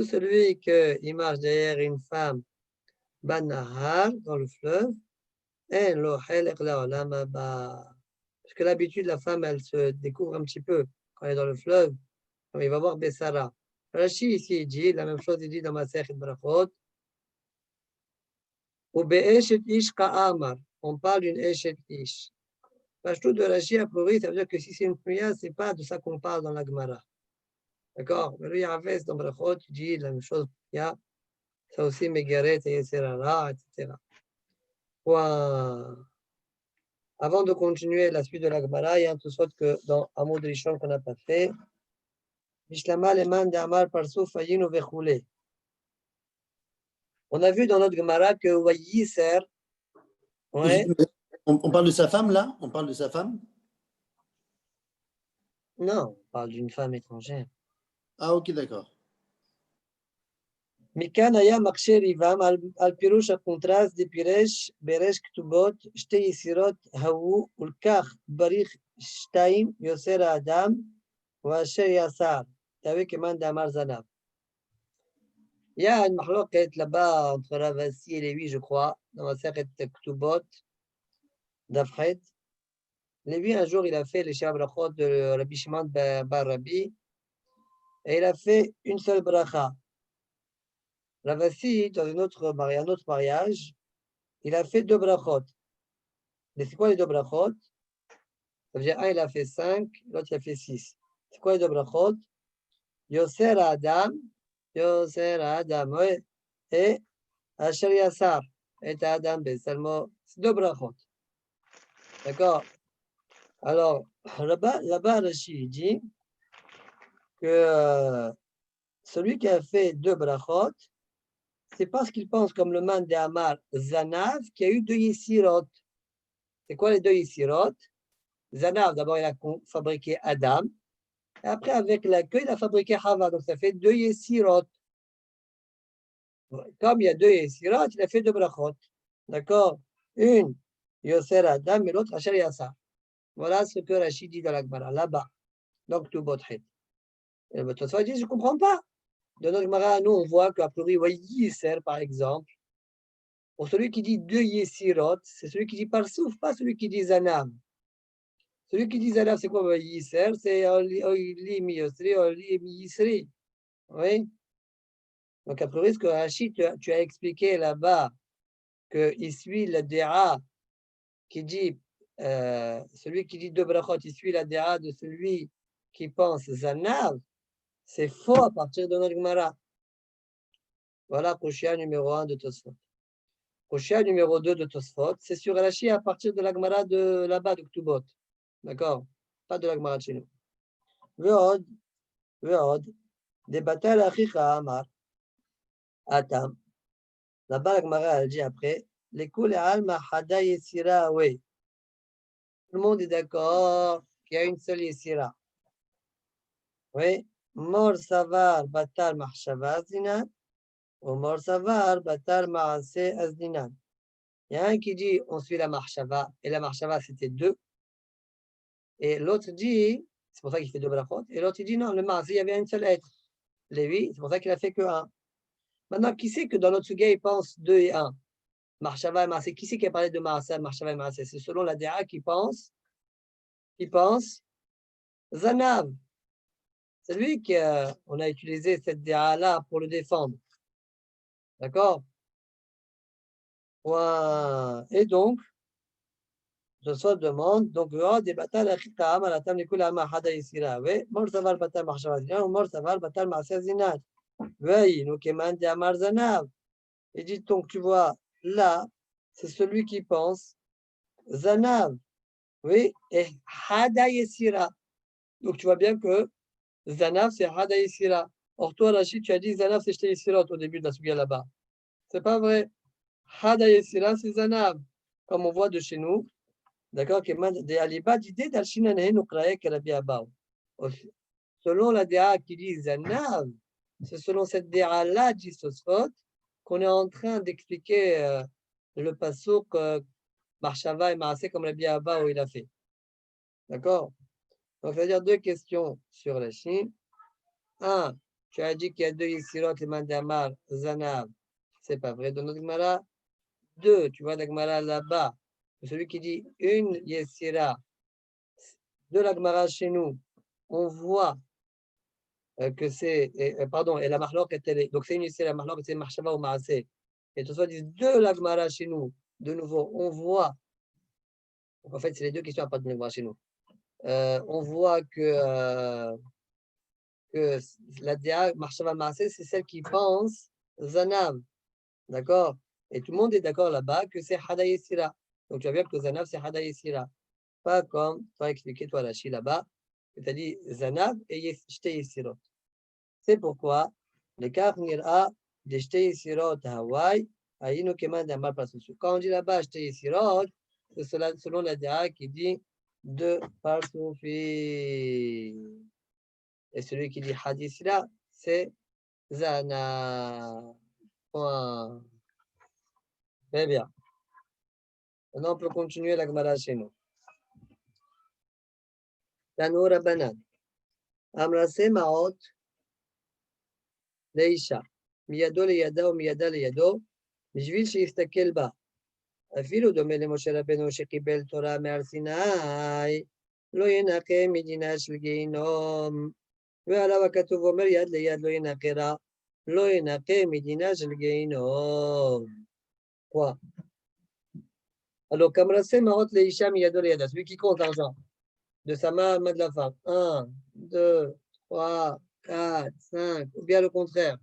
celui qui marche derrière une femme, Banahar, dans le fleuve, parce que l'habitude, la femme, elle se découvre un petit peu quand elle est dans le fleuve. Il va voir Bessara. Rashi ici, il dit, la même chose, il dit dans ma Masechet Brachot, ou Be'eshet Ish Ka'amar, on parle d'une Eshet Ish. Pashtout de Rashi, a priori, ça veut dire que si c'est une prière, ce n'est pas de ça qu'on parle dans la Gemara. D'accord? Mais lui, Yavès, dans Brachot, il dit la même chose, il y a ça aussi, Megeret et Yeserara, etc. Avant de continuer la suite de la Gemara, il y a un tout sorte que dans Amod Rishon qu'on n'a pas fait, Mishlama leman de Amar Parsouf Ayinu Vechule. On a vu dans notre Gemara que Wayiser. Ouais. On parle de sa femme là? On parle de sa femme? Non, on parle d'une femme étrangère. Ah, ok, d'accord. מכאן היה מקשה ריבם על פירוש הקונטרסט דפירש ברש כתובות שתי יסירות ההוא ולקח בריך שתיים יוסר האדם ואשר יסר תאווה כמן דאמר זנב. Il y a une mahloket là-bas entre Ravasi et Lévi, je crois, dans la Masechet Ktubot d'Afret. Lévi, un jour, il a fait les Shah Brachot de Rabbi Shimon Bar Rabbi et il a fait une seule bracha. Ravasi, dans un autre mariage, il a fait deux brachot. Mais c'est quoi les deux brachot? Ça veut dire, un, il a fait 5, l'autre, il a fait 6. C'est quoi les deux brachot? Yoser Adam, ouais, et Asher Yassar, et Adam Bessalmo. C'est deux brachot. D'accord? Alors, là-bas, Rashi dit que celui qui a fait deux brachot, c'est parce qu'il pense comme le man de Amar Zanav qui a eu deux Yessirot. C'est quoi les deux Yessirot? Zanav, d'abord, il a fabriqué Adam. Et après, avec la queue, il a fabriqué Hava. Donc, ça fait deux Yessirot. Comme il y a deux Yesirot, il a fait deux brachot. D'accord? Une, Yoser Adam, et l'autre, Asher Yassa. Voilà ce que Rachid dit dans la Gemara, là-bas. Donc, tout Botret. Et le Tosfot dit, je ne comprends pas. Dans notre Gemara, nous, on voit qu'à priori, Yisser, par exemple, pour celui qui dit deux Yesirot, c'est celui qui dit Parsouf, pas celui qui dit Zanam. Celui qui dit Zanam, c'est quoi Yisser? C'est Olim Yosri, Olim Yisri. Oui? Donc, a priori, ce que Rachid, tu as expliqué là-bas, qu'il suit la déa qui dit, celui qui dit deux brachot, il suit la déa de celui qui pense Zanav, c'est faux à partir de notre Gemara. Voilà, Koshia numéro 1 de Tosfot. Koshia numéro 2 de Tosfot, c'est sur Rachid à partir de la Gemara de là-bas, de Ktubot. D'accord? Pas de la Gemara de chez nous. Veod, des batailles à Amar, Atam. Là-bas, la Gemara, elle dit après, les coups, alma hada yesira, oui. Tout le monde est d'accord qu'il y a une seule yesira. Oui. Mor savar batal mahshava azdinan, ou mor savar batal maase azdinan. Il y a un qui dit on suit la mahshava, et la mahshava c'était deux. Et l'autre dit, c'est pour ça qu'il fait deux brachot, et l'autre il dit non, le maase, il y avait un seul être. Lévi, c'est pour ça qu'il a fait que un. Maintenant, qui sait que dans notre suga, il pense deux et un? Mahshava et maase. Qui c'est qui a parlé de maase, mahshava et maase? C'est selon la DA qui pense Zanav. C'est lui qu'on a utilisé cette DA-là pour le défendre. D'accord? Et donc, je se demande, donc, des batailles à Chikam, à la table de Kulama Hada Yisira, oui, mort saval batal Mahshavazina, ou mort saval batal Mahsazinat. Oui, nous qui mandent à Marzanav. Et dit donc, tu vois, là, c'est celui qui pense Zanav. Oui, et Hada Yisira. Donc, tu vois bien que Zanav, c'est Hada Yisira. Or, toi, Rachid, tu as dit Zanav, c'est Shte Yisirot au début de la sugia là-bas. C'est pas vrai. Hada Yisira, c'est Zanav. Comme on voit de chez nous. D'accord? Selon la DA qui dit Zanav, c'est selon cette DA-là, dit Tosfot, qu'on est en train d'expliquer le passouk Marshava et Maaseh comme Rabbi Abba où il a fait. D'accord? Donc, ça veut dire deux questions sur la Chine. Un, tu as dit qu'il y a deux Yisirot, les Mandamar, Zanav. C'est pas vrai dans notre Gemara. Deux, tu vois la Gemara là-bas. Celui qui dit une Yesira de la Gemara chez nous, on voit que c'est, pardon, et la Mahlok est telle. Donc c'est une Yesira, la Mahlok c'est Mahshava ou Maaseh. Et tout ça dit de la Gemara chez nous, de nouveau, on voit. Donc en fait, c'est les deux questions à part de la Gemara chez nous. On voit que la Dia, Mahshava Maaseh, c'est celle qui pense Zanav. D'accord? Et tout le monde est d'accord là-bas que c'est Hada Yesira. Donc tu vas bien que Zanav, c'est Hada Yesira. Pas comme tu as expliqué toi, Rachi, là-bas, que tu as dit Zanav et Shte Yesirot. C'est pourquoi le Kaf Nira de Shte Yesirot Hawaii, Aïno Keman d'Amal Pasousou. Quand on dit là-bas Shte Yesirot, c'est selon la DA qui dit de Parsoufi. Et celui qui dit Hadisira, c'est Zanav. Point. Très bien. Maintenant, on peut continuer la Gemara chez nous. Tanu Rabbanan. Amrase Maot Leisha. Miyado liyada ou miyada liyado. בשביל שיסתכל בה. אפילו דומה למשה רבנו שקיבל תורה מהר סיני, לא ינקה מדינה של גיהינום. ועליו הכתוב אומר יד ליד לא ינקה רע, לא ינקה מדינה של גיהינום. Quoi? Alors, comme Rassé Maot Leisha Miyado Liyada, celui qui compte l'argent de sa main de la femme. 1, 2, 3, 4, 5, ou bien le contraire.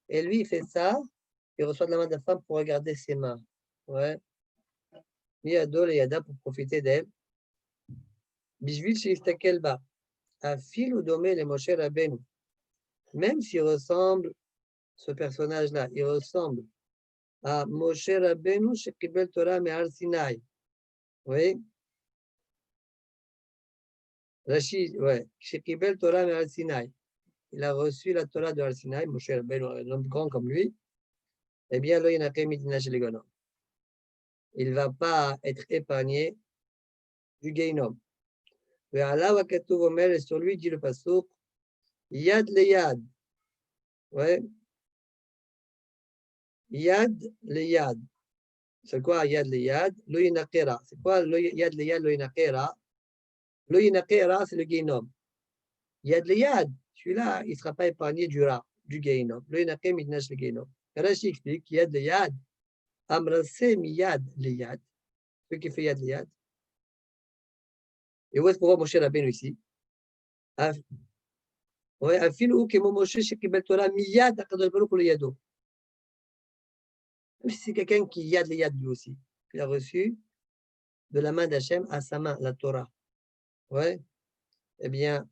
Et lui, il fait ça, il reçoit de la main de la femme pour regarder ses mains. Ouais. Miyado Liyada pour profiter d'elle. Bishvil Shistakel Ba. Un fil ou domé les Moshe Rabbeinu. Même s'il ressemble, ce personnage-là, il ressemble à Moshe Rabbeinu Shekibel Torah Me'ar Sinai. Oui. Rachid, ouais. Shekibel Torah Me'ar Sinai. Il a reçu la Torah de Al Sinai, Moshe Rabbeinu, un homme grand comme lui. eh bien, lo yinaqi midina shel Gehinom. Il ne va pas être épargné du Gehinom. Ve'alav hakatuv omer, et sur lui dit le pasuk, yad le yad. Ouais. Yad le yad. C'est quoi yad le yad? Lo yinaqira. C'est quoi yad le yad, lo yinaqira? Lo yinaqira, c'est le Gehinom. Yad le yad, celui-là, il ne sera pas épargné du Ra, du Gehinom. Lo yinaqi midina shel Gehinom. Rashi explique, yad le yad, amrase miyad le yad. Celui qui fait yad le yad. Et où est-ce qu'on voit Moshe Rabbeinu ici? Ouais, afilou kemo Moshe shekibel Torah miyad akadosh baruch hu leyado. C'est quelqu'un qui yad le yad lui aussi. Il a reçu de la main d'Hachem à sa main la Torah. Ouais. Eh bien,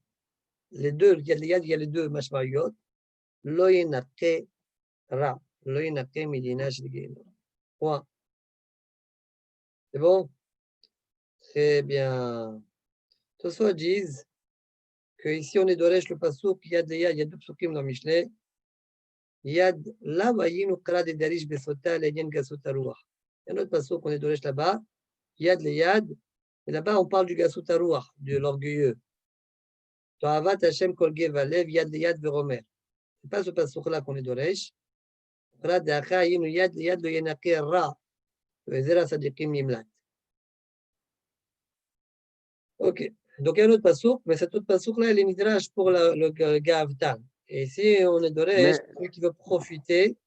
les deux, yad le yad, il y a les deux mashmayot. Lo yinaqe ra, lo yinaqe midina shel Gehinom. Point. C'est bon? Très bien. Tous ceux disent que ici on est d'Oresh le pasuk yad le yad, il y a deux pasukim dans Mishneh. Yad la vayinu kara de darish besota leyen gasot aruach. Il y a un autre pasuk qu'on est d'Oresh là-bas. Yad le yad. Et là-bas on parle du gasot aruach, de l'orgueilleux. To'avat Hashem kol gevalev yad le yad veromer. C'est pas ce pasuk-là qu'on est d'Oresh. Kara de acha yinu yad le yad lo yenaqe ra. Vezera sadiqim nimlat. Ok. Donc, il y a un autre passouk, mais cet autre passouk-là, il est midrash pour le Gavtan. Et ici, on est donné celui qui veut profiter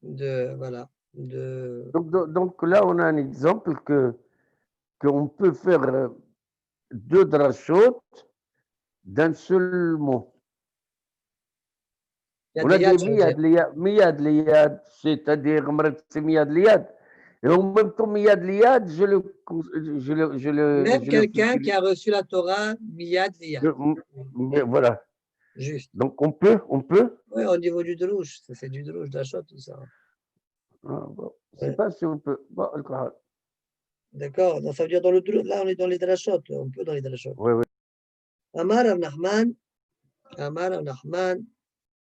voilà. Donc là, on a un exemple qu'on peut faire deux drachot d'un seul mot. On a dit miyad liyad, c'est-à-dire miyad liyad. Et en même temps, miyad liyad, Même quelqu'un qui a reçu la Torah, miyad liyad. Voilà. Juste. Donc on peut. Oui, au niveau du drouche, c'est du drouche, d'achat, tout ça. Bon. Je ne sais pas si on peut. Bon, d'accord. Donc ça veut dire dans le drouche, là on est dans les drachot, on peut dans les drachot. Oui. Amar Rav Nachman,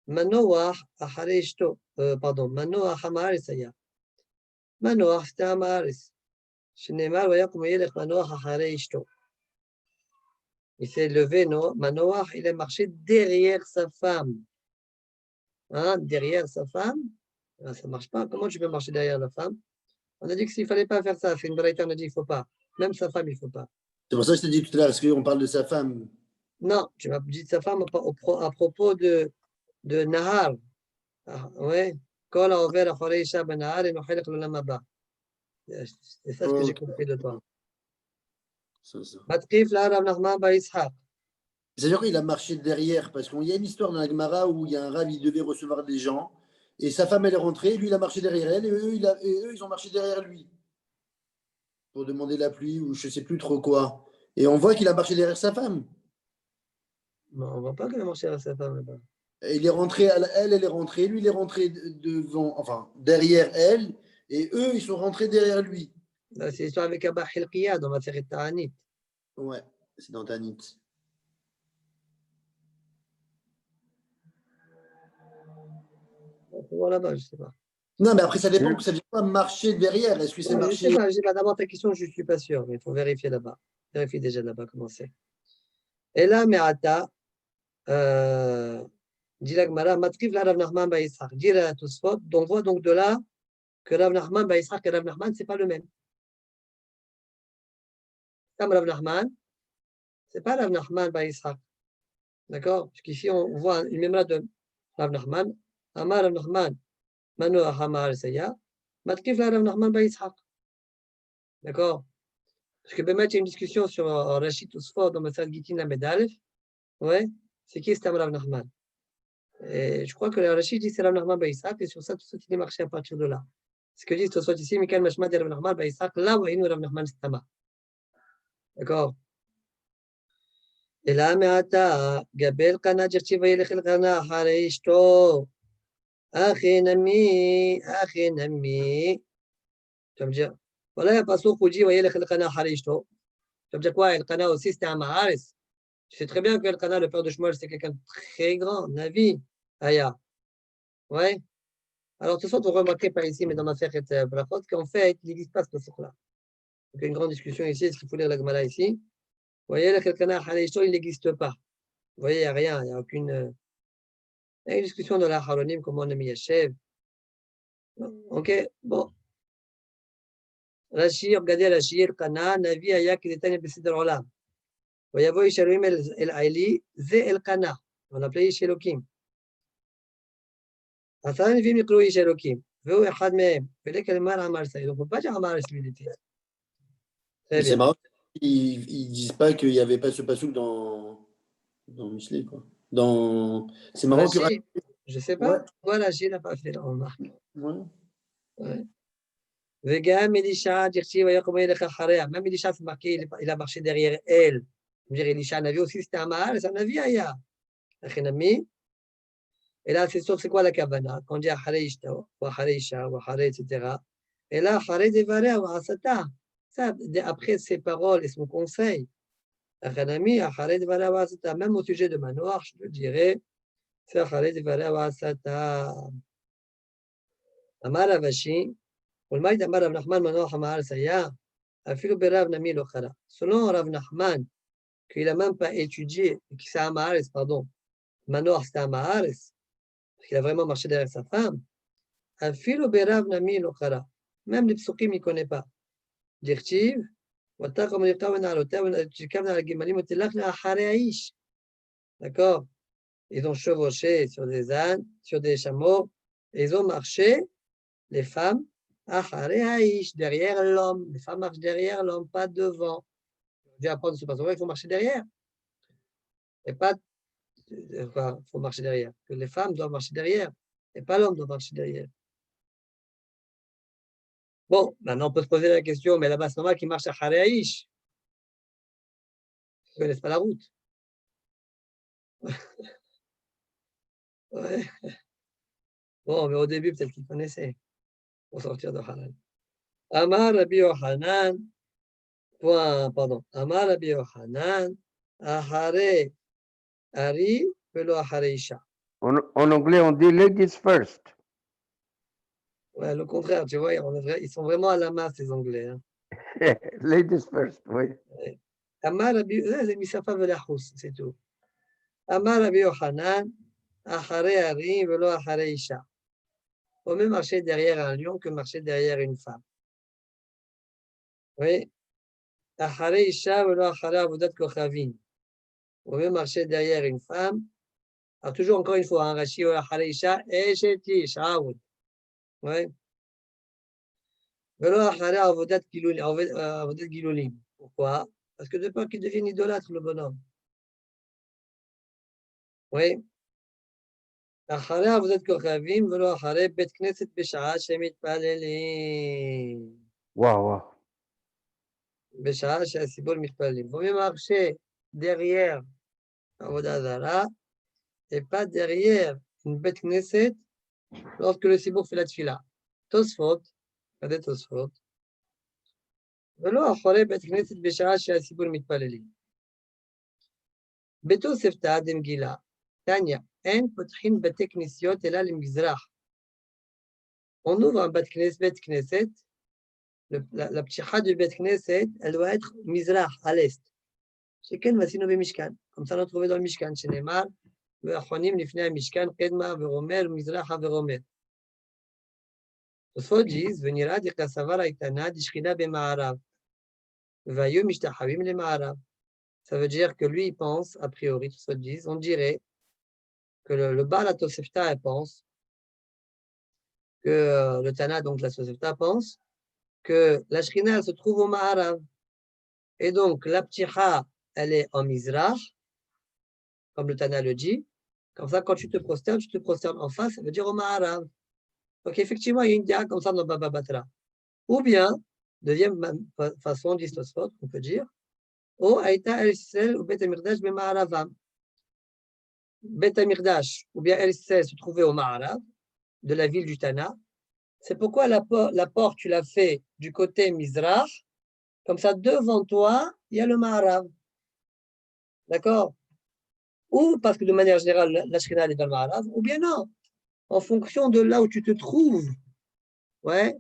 Manoach achare ishto, pardon, Manoach hamaris aya. Manoach c'était hamaris. Shenemar vayakum yelech Manoach achare ishto. Il s'est levé, non? Manoach, il est marché derrière sa femme. Hein, derrière sa femme? Ah, ça ne marche pas. Comment tu peux marcher derrière la femme? On a dit qu'il ne fallait pas faire ça. C'est une braïta, on a dit qu'il ne faut pas. Même sa femme, il ne faut pas. C'est pour ça que je t'ai dit tout à l'heure, est-ce qu'on parle de sa femme? Non, tu m'as dit de sa femme à propos de Nahar. Ah, oui. C'est ça ce que j'ai compris de toi. C'est-à-dire qu'il a marché derrière, parce qu'il y a une histoire dans la Gemara où il y a un rav, il devait recevoir des gens, et sa femme, elle est rentrée, lui, il a marché derrière elle, et eux, ils ont marché derrière lui, pour demander la pluie, ou je ne sais plus trop quoi. Et on voit qu'il a marché derrière sa femme. Non, on ne voit pas qu'il a marché derrière sa femme là-bas. Il est rentré, elle est rentrée, lui, il est rentré devant, enfin, derrière elle, et eux, ils sont rentrés derrière lui. C'est l'histoire avec Abba Hilkiya dans la série Ta'anit. Ouais, c'est dans Tanit. On peut voir là-bas, je ne sais pas. Non, mais après, ça dépend, ça ne veut pas marcher derrière. Est-ce que c'est marché? Je ne sais pas. D'abord, ta question, je ne suis pas sûr, mais il faut vérifier là-bas. Vérifie déjà là-bas comment c'est. Et là, Me'ata, dit la Gemara, Matriv la Rav Nachman ba Yitzhak. Dit la Tosfot, on voit donc de là que Rav Nachman ba Yitzhak et Rav Nachman, ce n'est pas le même. Comme Rav Nachman, ce n'est pas Rav Nachman ba Yitzhak. D'accord? Parce qu'ici, on voit une mémoire de Rav Nachman. Amar Rav Nachman, Manu Ahamar Saya, Matriv la Rav Nachman ba Yitzhak. D'accord? Parce que Bémet, il y a une discussion sur Rachid Tosfot dans Matzal Gitin la Medalef. Ouais, c'est qui c'est Rav Nachman? Et je crois que le Rachid dit c'est Rav Nachman ba Yitzhak, et sur ça, tout ça, il est marché à partir de là. Ce que dit Tosfot ici, Mikan Mashma de Rav Nachman ba Yitzhak, là où il y a Rav Nachman Stama. D'accord? Et là, Me'ata, Gabel Kana Jerchi Vayelech El Kana, Hare Ishto, Achi Nami. Tu vas me dire, voilà, il n'y a pas ce qu'on dit Vayelech El Kana, Hare Ishto. Tu vas me dire quoi? El Kana aussi, c'était un Maharis. Tu sais très bien que El Kana, le père de Shmuel, c'est quelqu'un de très grand, Navi, Aya. Ouais. Alors, de toute façon, vous ne remarquez pas ici, mais dans ma fête Brachot, qu'en fait, il n'existe pas ce pasuk-là. Donc, il y a une grande discussion ici. Est-ce qu'il faut lire la Gemara ici? Vous voyez, le Kelkana Haleishto, il n'existe pas. Vous voyez, il n'y a rien, il n'y a aucune. Il y a une discussion de la Haronim, comment on a mis Yashev. Ok, bon. Rachir, regardez Rachir, Kana, Navi, Aya, Kidetan, Bessidar Olam. Voyez-vous, Isharim el Aili, Ze el Kana. On l'appelait Ishelokim. Athan, Vim, Yikro Ishelokim. Veu, Echad Mehem. Vele, Kalmar, Amar, Saïd. On ne peut pas dire Amar, c'est lui. Très C'est bien. marrant. Ils disent pas qu'il n'y avait pas ce passouk dans Michelet, quoi. C'est marrant que. Rachir, je ne sais Ouais. pas. Voilà, Rachir n'a pas fait la remarque. Ouais. Ouais. Vegam, Elisha, Dirti, voyez comment il est Chacharea. Même Elisha, c'est marqué, il a marché derrière elle. Je veux dire, Elisha, Navi aussi, c'était Amar, c'est un Navi, Aya. Achinami. Et là, c'est sûr, c'est quoi la kavana? Quand on dit Achare Ishta, ou Achare Isha, ou Achare, etc. Et là, Achare Devarea, ou Asata. Ça, après ses paroles et son conseil. Achinami, Achare Devarea, ou Asata. Même au sujet de Manoach, je dirais, c'est Achare Devarea, ou Asata. Amar Avashi. والمايد أمر رب نحمان منوح مع السيا أفيلو براب نميل وخرا selon Rav Nachman qu'il n'a même pas étudié qui c'est un Maharis, pardon Manoach c'était un Maharis qu'il a vraiment marché derrière sa femme Afilo Berav Namil Ochara même les psukim il ne connaît pas Dirtiv واتقوا من يقطعوا نعلوتا ونركبنا على الجمالين وتلقنا أحاري عيش d'accord ils ont chevauché sur des ânes sur des chameaux et ils ont marché les femmes derrière l'homme. Les femmes marchent derrière l'homme, pas devant. On dit apprendre ce passage, il faut marcher derrière. Et pas. Il faut marcher derrière. Que les femmes doivent marcher derrière. Et pas l'homme doit marcher derrière. Bon, maintenant on peut se poser la question, mais là-bas, c'est normal qu'ils marchent à Haréaïch. Ils ne connaissent pas la route. Ouais. Bon, mais au début, peut-être qu'ils connaissaient. Pour sortir de Haran. Amar Rabbi Yohanan. Pardon. Amar Rabbi Yohanan. Ahare. Ari. Velo Ahare Isha. En anglais, on dit ladies first. Ouais, le contraire, tu vois, ils sont vraiment à la masse, les Anglais. Hein. Ladies first, oui. Amar Rabbi, c'est Misafa Velachous, c'est tout. Amar Rabbi Yohanan, Achare Ari, Velo Achare Isha. Vaut mieux marcher derrière un lion que marcher derrière une femme. Oui. Achare Isha, Velo Achare Avodat Kochavin. Vaut mieux marcher derrière une femme. Alors, toujours encore une fois, un Rashi, Achare Isha, Esheti, Shaoud. Oui. Velo Achare Avodat Gilulim. Pourquoi? Parce que de peur qu'il devienne idolâtre, le bonhomme. Oui. אחרי עבודת כוכבים ולא אחרי בית כנסת בשעה שמתפללים. Waouh, waouh. בשעה שהציבור מתפללים. vaut mieux marcher derrière עבודה זרה et pas derrière une bête knesset lorsque le ציבור fait la tfila. תוספות, regardez תוספות. ולא אחרי בית כנסת בשעה שהציבור מתפללים. בתוספתא דמגילה, תניא, אין פותחין בתי כנסיות אלא למזרח. On ouvre un bet knesset, la pticha du bet knesset, elle doit être mizrach, à l'est. C'est quel masinové mishkan. Comme ça, on a trouvé dans le mishkan, chez Neymar, ve'achonim lifnei mishkan, kedma, ve'romer, mizracha, ve'romer. Tosfot disent, venira di kasavar aitana, di shchina be'ma'arav. Ve'ayu mishtachavim le ma'arav. Ça veut dire que lui, il pense, a priori, Tosfot disent, on dirait que le Baal HaTosefta, elle pense, que le Tana, donc la Tosefta, pense que la Shrina se trouve au Ma'arav. Et donc, la Pticha, elle est en Mizrach, comme le Tana le dit. Comme ça, quand tu te prosternes en face, ça veut dire au Ma'arav. Donc, effectivement, il y a une dia comme ça dans Baba Batra. Ou bien, deuxième façon d'Istosphot, on peut dire, ou Aïta El-Sel ou Bet Amirdash be Ma'aravam. Bet Amirdash ou bien El-Sel se trouvait au Ma'arav, de la ville du Tana. C'est pourquoi la porte, tu l'as fait du côté Mizrach. Comme ça, devant toi, il y a le Ma'arav. D'accord? Ou parce que de manière générale, la Shrina est dans le Ma'arav, ou bien non. en fonction de là où tu te trouves. Ouais.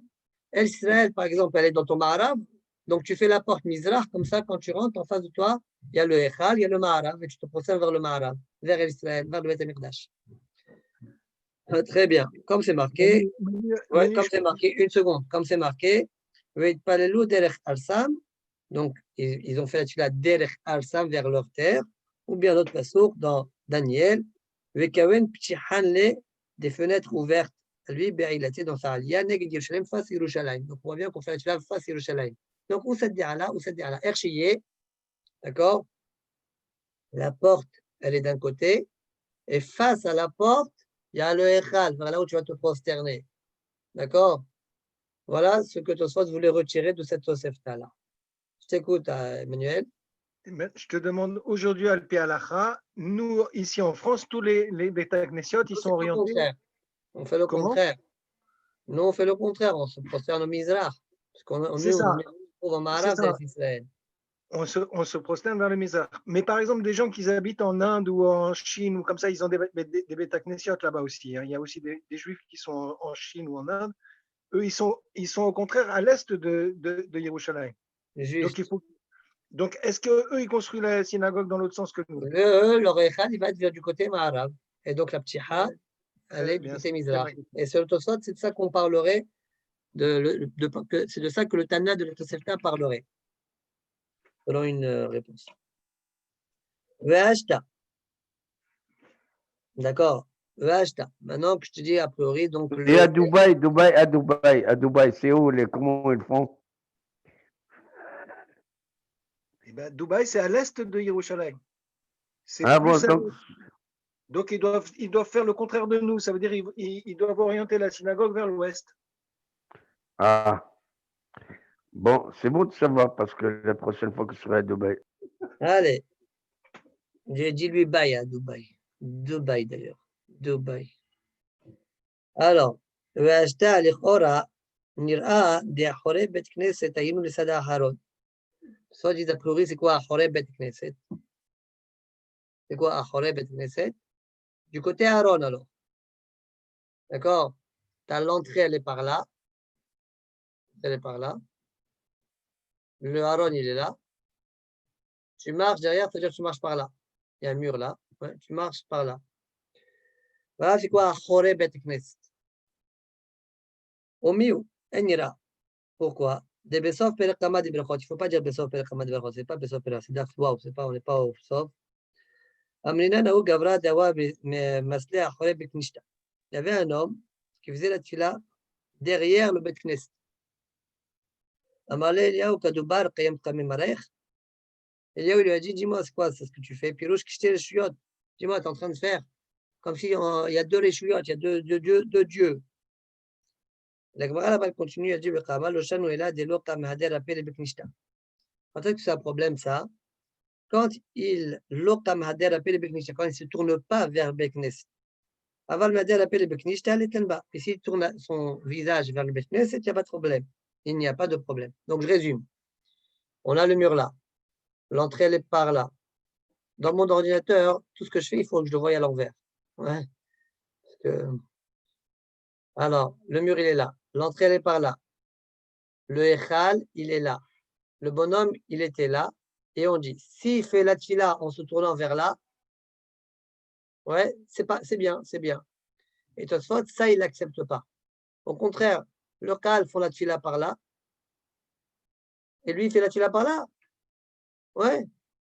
El Israël, par exemple, elle est dans ton Ma'arav. Donc, tu fais la porte Mizrach, comme ça, quand tu rentres en face de toi, il y a le Echal, il y a le Ma'arav, et tu te procèdes vers le Ma'arav, vers El Israël, vers le Beth Amikdash. Très bien. Comme c'est marqué, ouais, comme c'est marqué, une seconde, comme c'est marqué, Veitpalelu derech al-Sam, donc ils ont fait la tefila derech al-Sam vers leur terre, ou bien d'autres passouk dans Daniel, Vekawen ptihanle, des fenêtres ouvertes, lui, Be'ilati dans sa alia, Neged Yerushalayim, face à Yerushalayim. Donc on voit bien qu'on fait la tefila face à Yerushalayim. Donc où cette là, où cette là, Erchiye, d'accord? La porte, elle est d'un côté, et face à la porte, il y a le Echal, vers là où tu vas te prosterner. D'accord? Voilà ce que Tosfot voulait retirer de cette Tosefta-là. Je t'écoute, Emmanuel. Je te demande aujourd'hui, Al-Pi Halacha, nous, ici en France, tous les Beth Knessiot, ils sont orientés. On fait le contraire. Nous, on fait le contraire. On se prosterne au Mizrach. Parce qu'on se trouve en Ma'arav d'Israël. On se prosterne vers le Mizrach. Mais par exemple, des gens qui habitent en Inde ou en Chine, ou comme ça, ils ont des Beth Knessiot là-bas aussi. Hein. Il y a aussi des Juifs qui sont en Chine ou en Inde. Eux, ils sont au contraire à l'est de Yerushalayim. Donc, est-ce qu'eux, ils construisent la synagogue dans l'autre sens que nous? Leur Echad, il va être du côté Ma'arav. Et donc, la Ptiha, elle est du côté Mizrach. Et sur le Tosfot, c'est de ça qu'on parlerait, c'est de ça que le Tana de la Tosefta parlerait. Selon une réponse. Ve'ashta. D'accord. Ve'ashta. Maintenant que je te dis a priori, donc. Et à Dubaï, c'est où comment ils font? Eh ben, Dubaï, c'est à l'est de Yerushalayim. Ah bon, donc ils doivent faire le contraire de nous. Ça veut dire qu'ils doivent orienter la synagogue vers l'ouest. Ah. Bon, c'est bon de savoir parce que la prochaine fois que je serai à Dubaï. Allez. J'ai dit lui Baï à Dubaï. Dubaï d'ailleurs. Dubaï. Alors, Ve'ashta lichora nir'a de'achore bet knesset ayinu l'sada haron. Soit dit a priori, c'est quoi achore bet knesset? C'est quoi achore bet knesset? Du côté Aaron alors. D'accord? T'as l'entrée, elle est par là. Elle est par là. Le Aaron, il est là. Tu marches derrière, c'est-à-dire que tu marches par là. Il y a un mur là. Ouais, tu marches par là. Voilà, c'est quoi achore bet knesset? Au milieu, Enira. Pourquoi? Des Besov Perekama de Berachot. Il ne faut pas dire Besov Perekama de Berachot. Ce n'est pas Besov Perekama. C'est Dafwaou. On n'est pas au Besov. Amrina Naou Gavra Dawa Masle Achore Beknishta. Il y avait un homme qui faisait la tfila derrière le Bet Knesset. Amalé Eliaou Kadoubar Kayam Kamim Marech. Eliaou lui a dit, dis-moi, c'est quoi c'est ce que tu fais? Pirouche Kishte le Shuyot. Dis-moi, tu es en train de faire comme s'il y a deux Reshuyot, il y a deux dieux. La Gemara là-bas continue à dire Quand est-ce que c'est un problème ça? Quand il quand il ne se tourne pas vers Beknes. Avant le Mader appelle le Beknes, et s'il tourne son visage vers le Beknes, il n'y a pas de problème. Il n'y a pas de problème. Donc je résume. On a le mur là. L'entrée elle est par là. Dans mon ordinateur, tout ce que je fais, il faut que je le voie à l'envers. Ouais. Alors, le mur il est là. L'entrée elle est par là. Le Echal, il est là. Le bonhomme, il était là. Et on dit, s'il fait la tfila en se tournant vers là, ouais, c'est bien, c'est bien. Et Tosfot, ça, il n'accepte pas. Au contraire, le Kaal font la tfila par là, et lui, il fait la tfila par là. Ouais,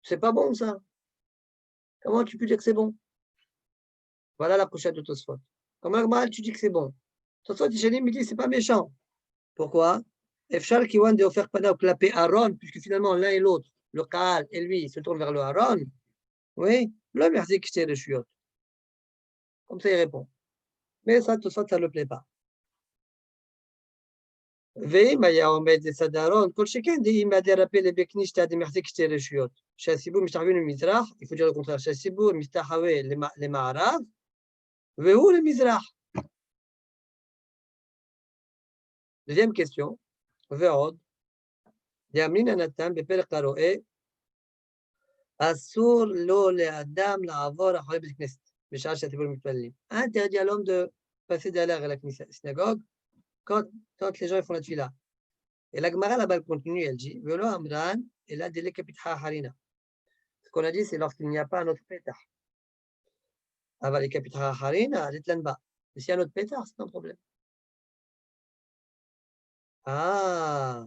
c'est pas bon, ça. Comment tu peux dire que c'est bon? Voilà la prochaine de Tosfot. Comment mal tu dis que c'est bon? Tosfot, il dit, c'est pas méchant. Pourquoi? Efshal Kiwan de offert pana au clapé Aaron, puisque finalement, l'un et l'autre, le Kaal et lui, se tournent vers le Aaron. Oui, le merci que je le chuyot. Comme ça, il répond. Mais ça, tout ça, ça ne le plaît pas. ואם היה עומד לצד הארון, כל שכן דהי מהדרפה לבקנישתא דמחזיק שתי רשויות. שהציבור משתחווה למזרח, il faut dire le contraire, שהציבור משתחווה למערב, והוא למזרח. Deuxième question, ועוד, דאמרינן נתן בפרק הרואה, אסור לו לאדם לעבור אחרי בית כנסת, בשעה שהציבור מתפללים. Interdit à l'homme de passer derrière la synagogue quand les gens font la tfila. Et la Gemara là-bas continue, elle dit Velo Amran, et là, délai kapitha harina. Ce qu'on a dit, c'est lorsqu'il n'y a pas un autre pétard. Avant les kapitha harina, elle est là-bas. Mais s'il y a un autre pétard, c'est un problème. Ah,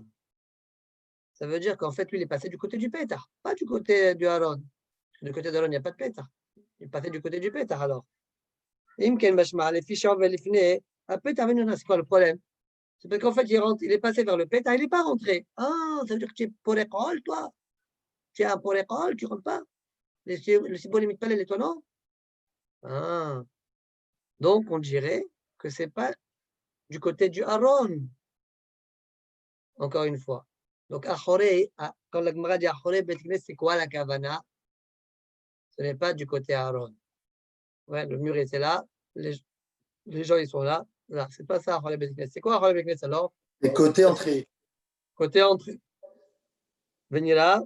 ça veut dire qu'en fait, lui, il est passé du côté du pétard, pas du côté du Haron. Parce que du côté de Haron, il n'y a pas de pétard. Il est passé du côté du pétard alors. Imken Bashma, les fichiers velifne, un pétard, c'est quoi le problème? C'est parce qu'en fait, il est passé vers le pétard, il n'est pas rentré. Ah, ça veut dire que tu es pour l'école, toi? Tu es un pour l'école, tu ne rentres pas? Le cibon limite pas les non? Ah. Donc, on dirait que ce n'est pas du côté du Haron. Encore une fois. Donc, Achoré, quand la Gemara dit Achoré, c'est quoi la Kavana? Ce n'est pas du côté Aaron. Ouais, le mur était là, les gens ils sont là. Là, c'est pas ça Achoré Betknes. C'est quoi Achoré Betknes alors? Et côté entrée. Côté entrée. Venir là.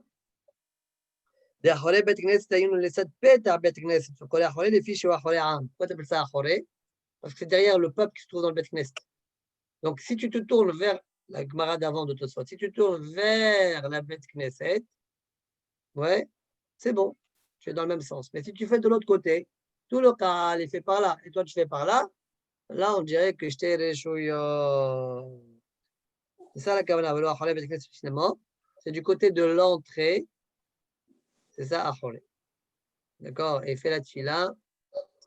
Achoré Betknes, c'est une laissade pète à Betknes. Sur quoi Achoré, les fiches ou Achoré Am. Pourquoi tu appelles ça Achoré? Parce que c'est derrière le peuple qui se trouve dans le Betknes. Donc, si tu te tournes vers la Gemara d'avant de Tosfot, si tu tournes vers la Beth Knesset, ouais, c'est bon, tu es dans le même sens. Mais si tu fais de l'autre côté, tout le cas, il fait par là, et toi tu fais par là, là on dirait que je t'ai réchouillé. C'est ça la Kavana, finalement. C'est du côté de l'entrée, c'est ça Achoré. D'accord? Et il fait la tfila,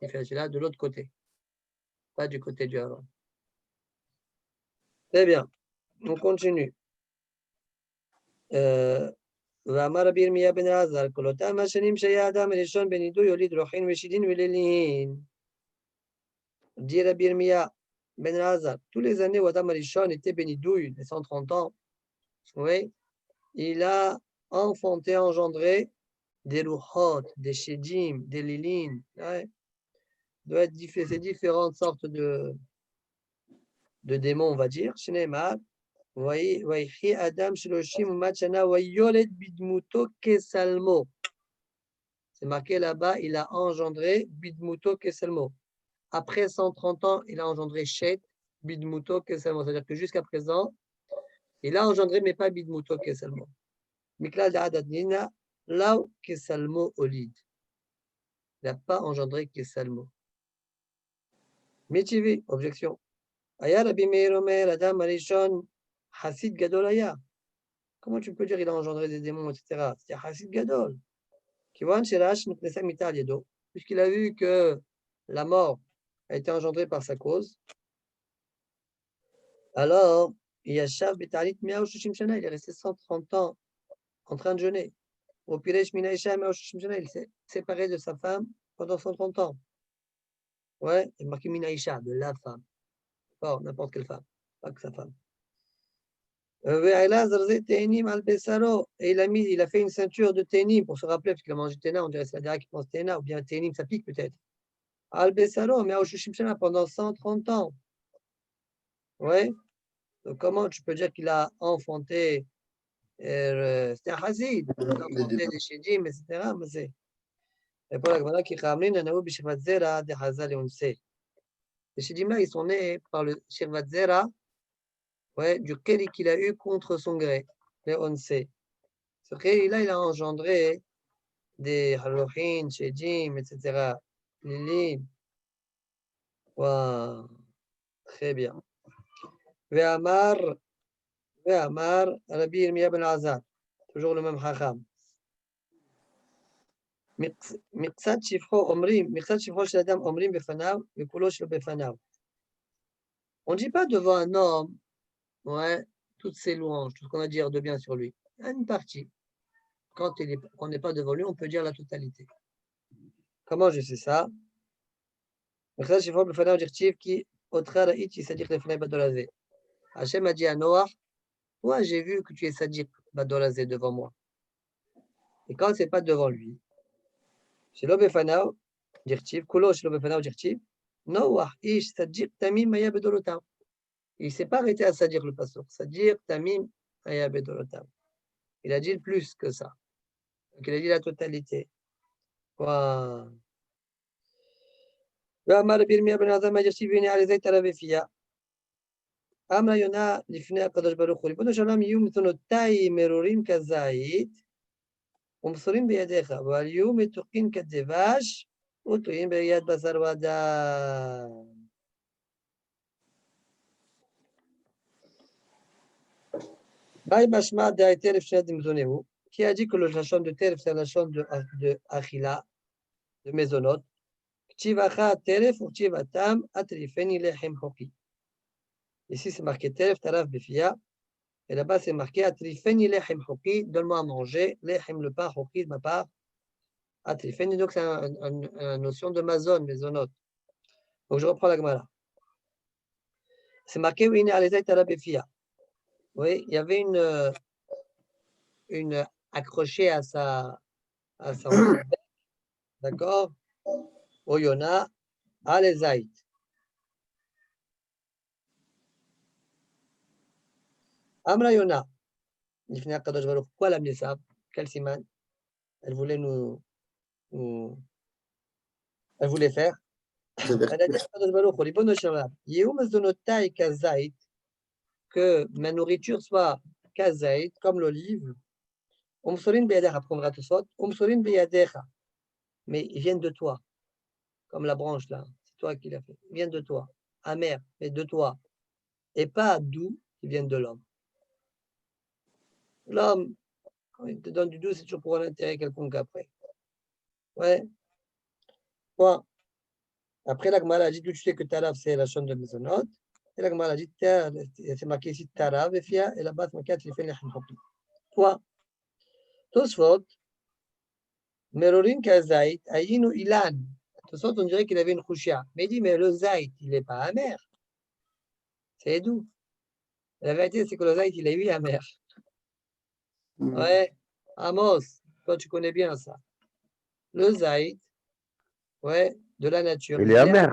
de l'autre côté, pas du côté du Haron. Très bien, on continue. ואמר רבי ירמיה בן אלעזר, כל אותם השנים שהיה האדם הראשון בנידוי הוליד רוחין ושידין ולילין. Dit Rabbi Yirmiyah ben Elazar, tous les années où Adam Arishon était bénidouille, des 130 ans, oui, il a enfanté, engendré des ruchot, des shedim, des lilin, ouais, ces différentes sortes de démons, on va dire, chez Neymar. ויחי אדם 30 ומעט שנה ויולד בדמותו כסלמו. C'est marqué là-bas, il a engendré bidmuto keselmo. Après 130 ans, il a engendré Shet, bidmuto keselmo. C'est-à-dire que jusqu'à présent, il a engendré, mais pas bidmuto keselmo. Miklal da'adadnina, lao keselmo olid. Il n'a pas engendré keselmo. Metivi, objection. Aya Rabbi Meir Omer, Adam Arishon, Hasid Gadol Aya. Comment tu peux dire qu'il a engendré des démons, etc. C'est Hasid Gadol. Puisqu'il a vu que la mort a été engendrée par sa cause, alors il est resté 130 ans en train de jeûner. Il s'est séparé de sa femme pendant 130 ans. Ouais, il marqué Minaïcha, de la femme. Pas n'importe quelle femme, pas que sa femme. Et il a fait une ceinture de ténim pour se rappeler, parce qu'il a mangé téna, on dirait que c'est la dernière qui pense téna, ou bien ténim, ça pique peut-être. Al-Bessaro, mais pendant 130 ans. Ouais. Donc, comment tu peux dire qu'il a enfanté, c'était un chazid, il a enfanté des chédim, etc. Mais c'est. Et pour la Gemara qui ramène un aoub shirvat zera de hazal et onse. Les chédim-là, ils sont nés par le shirvat zera, ouais, du kéli qu'il a eu contre son gré, les onse. Ce kéli-là, il a engendré des halouhin, chédim, etc. Lili. Waouh, très bien. Ve'amar, Rabbi Yirmiyah ben Azar, toujours le même Chacham. Miqsat shifro shel adam omrim befanav, vekulo shelo befanav. On ne dit pas devant un homme, ouais, toutes ses louanges, tout ce qu'on a à dire de bien sur lui. Il y a une partie. Quand on n'est pas devant lui, on peut dire la totalité. Comment je sais ça? Miqsat shifro befanav dirtiv ki otra ra'iti sadik lefnei badolazé. Hachem a dit à Noach, toi, j'ai vu que tu es sadiq badolazé devant moi. Et quand c'est pas devant lui, Shelo befanav dirtiv, kulo shelo befanav dirtiv, Noach ish sadiq tamim maya bedolotav. Il ne s'est pas arrêté à Sadir le pasteur. Sadir tamim maya bedolotav. Il a dit plus que ça. Donc il a dit la totalité. Wow. ואמר רבי ירמיה בן אלעזר מג'רשי והנה על זית עליו בפיה. אמר יונה לפני הקדוש ברוך הוא, ריבונו של עולם יהיו מתונותיי מרורים כזית ומסורים בידיך, אבל יהיו מתוקים כדבש ותלויים ביד בשר ודם. באי משמע דאי טרף שני דמזונהו, qui a dit que le lachon de teref c'est un lachon de achila, de maisonnot. Ktivacha teref ou ktivatam atrifeni lechem hoki. Ici c'est marqué teref taraf befia, et là-bas c'est marqué atrifeni lechem hoki, donne-moi à manger, lechem le pain hoki de ma part. Atrifeni, donc c'est une notion de mazon, maisonnot. Donc je reprends la Gemara. C'est marqué oui, alezai taraf befia. Oui, il y avait une accrochée à son bec, d'accord, au Yona, à l'Ezaït. Amra Yona, il finit à Kadosh Baruch. Pourquoi elle a amené ça? Quel siman? Elle voulait elle voulait faire. Elle a dit à Kadosh Baruch, Ribono Shalom, Yehu Mazonotai Kazait, que ma nourriture soit Kazait, comme l'olive. Umsorin Beyadecha, prendra tout ça. Umsorin Beyadecha. Mais ils viennent de toi, comme la branche là. C'est toi qui l'as fait. Ils viennent de toi. Amer, mais de toi. Et pas doux, ils viennent de l'homme. L'homme, quand il te donne du doux, c'est toujours pour un intérêt quelconque après. Ouais. Bon. Après, la Gemara a dit, tu sais que Tarav, c'est la chambre de Maisonot. Et la Gemara a dit, c'est marqué ici Tarav, et Fia, et là-bas, c'est marqué, tu fais les Hamhopi. Quoi? Tosfot, Merorin Kazait, Ayinu Ilan. Tosfot, on dirait qu'il avait une chouchia. Mais il dit, mais le Zait, il n'est pas amer. C'est doux. La vérité, c'est que le Zait, il est, oui, amer. Ouais. Amos, toi, tu connais bien ça. Le Zait, ouais, de la nature. Il est amer.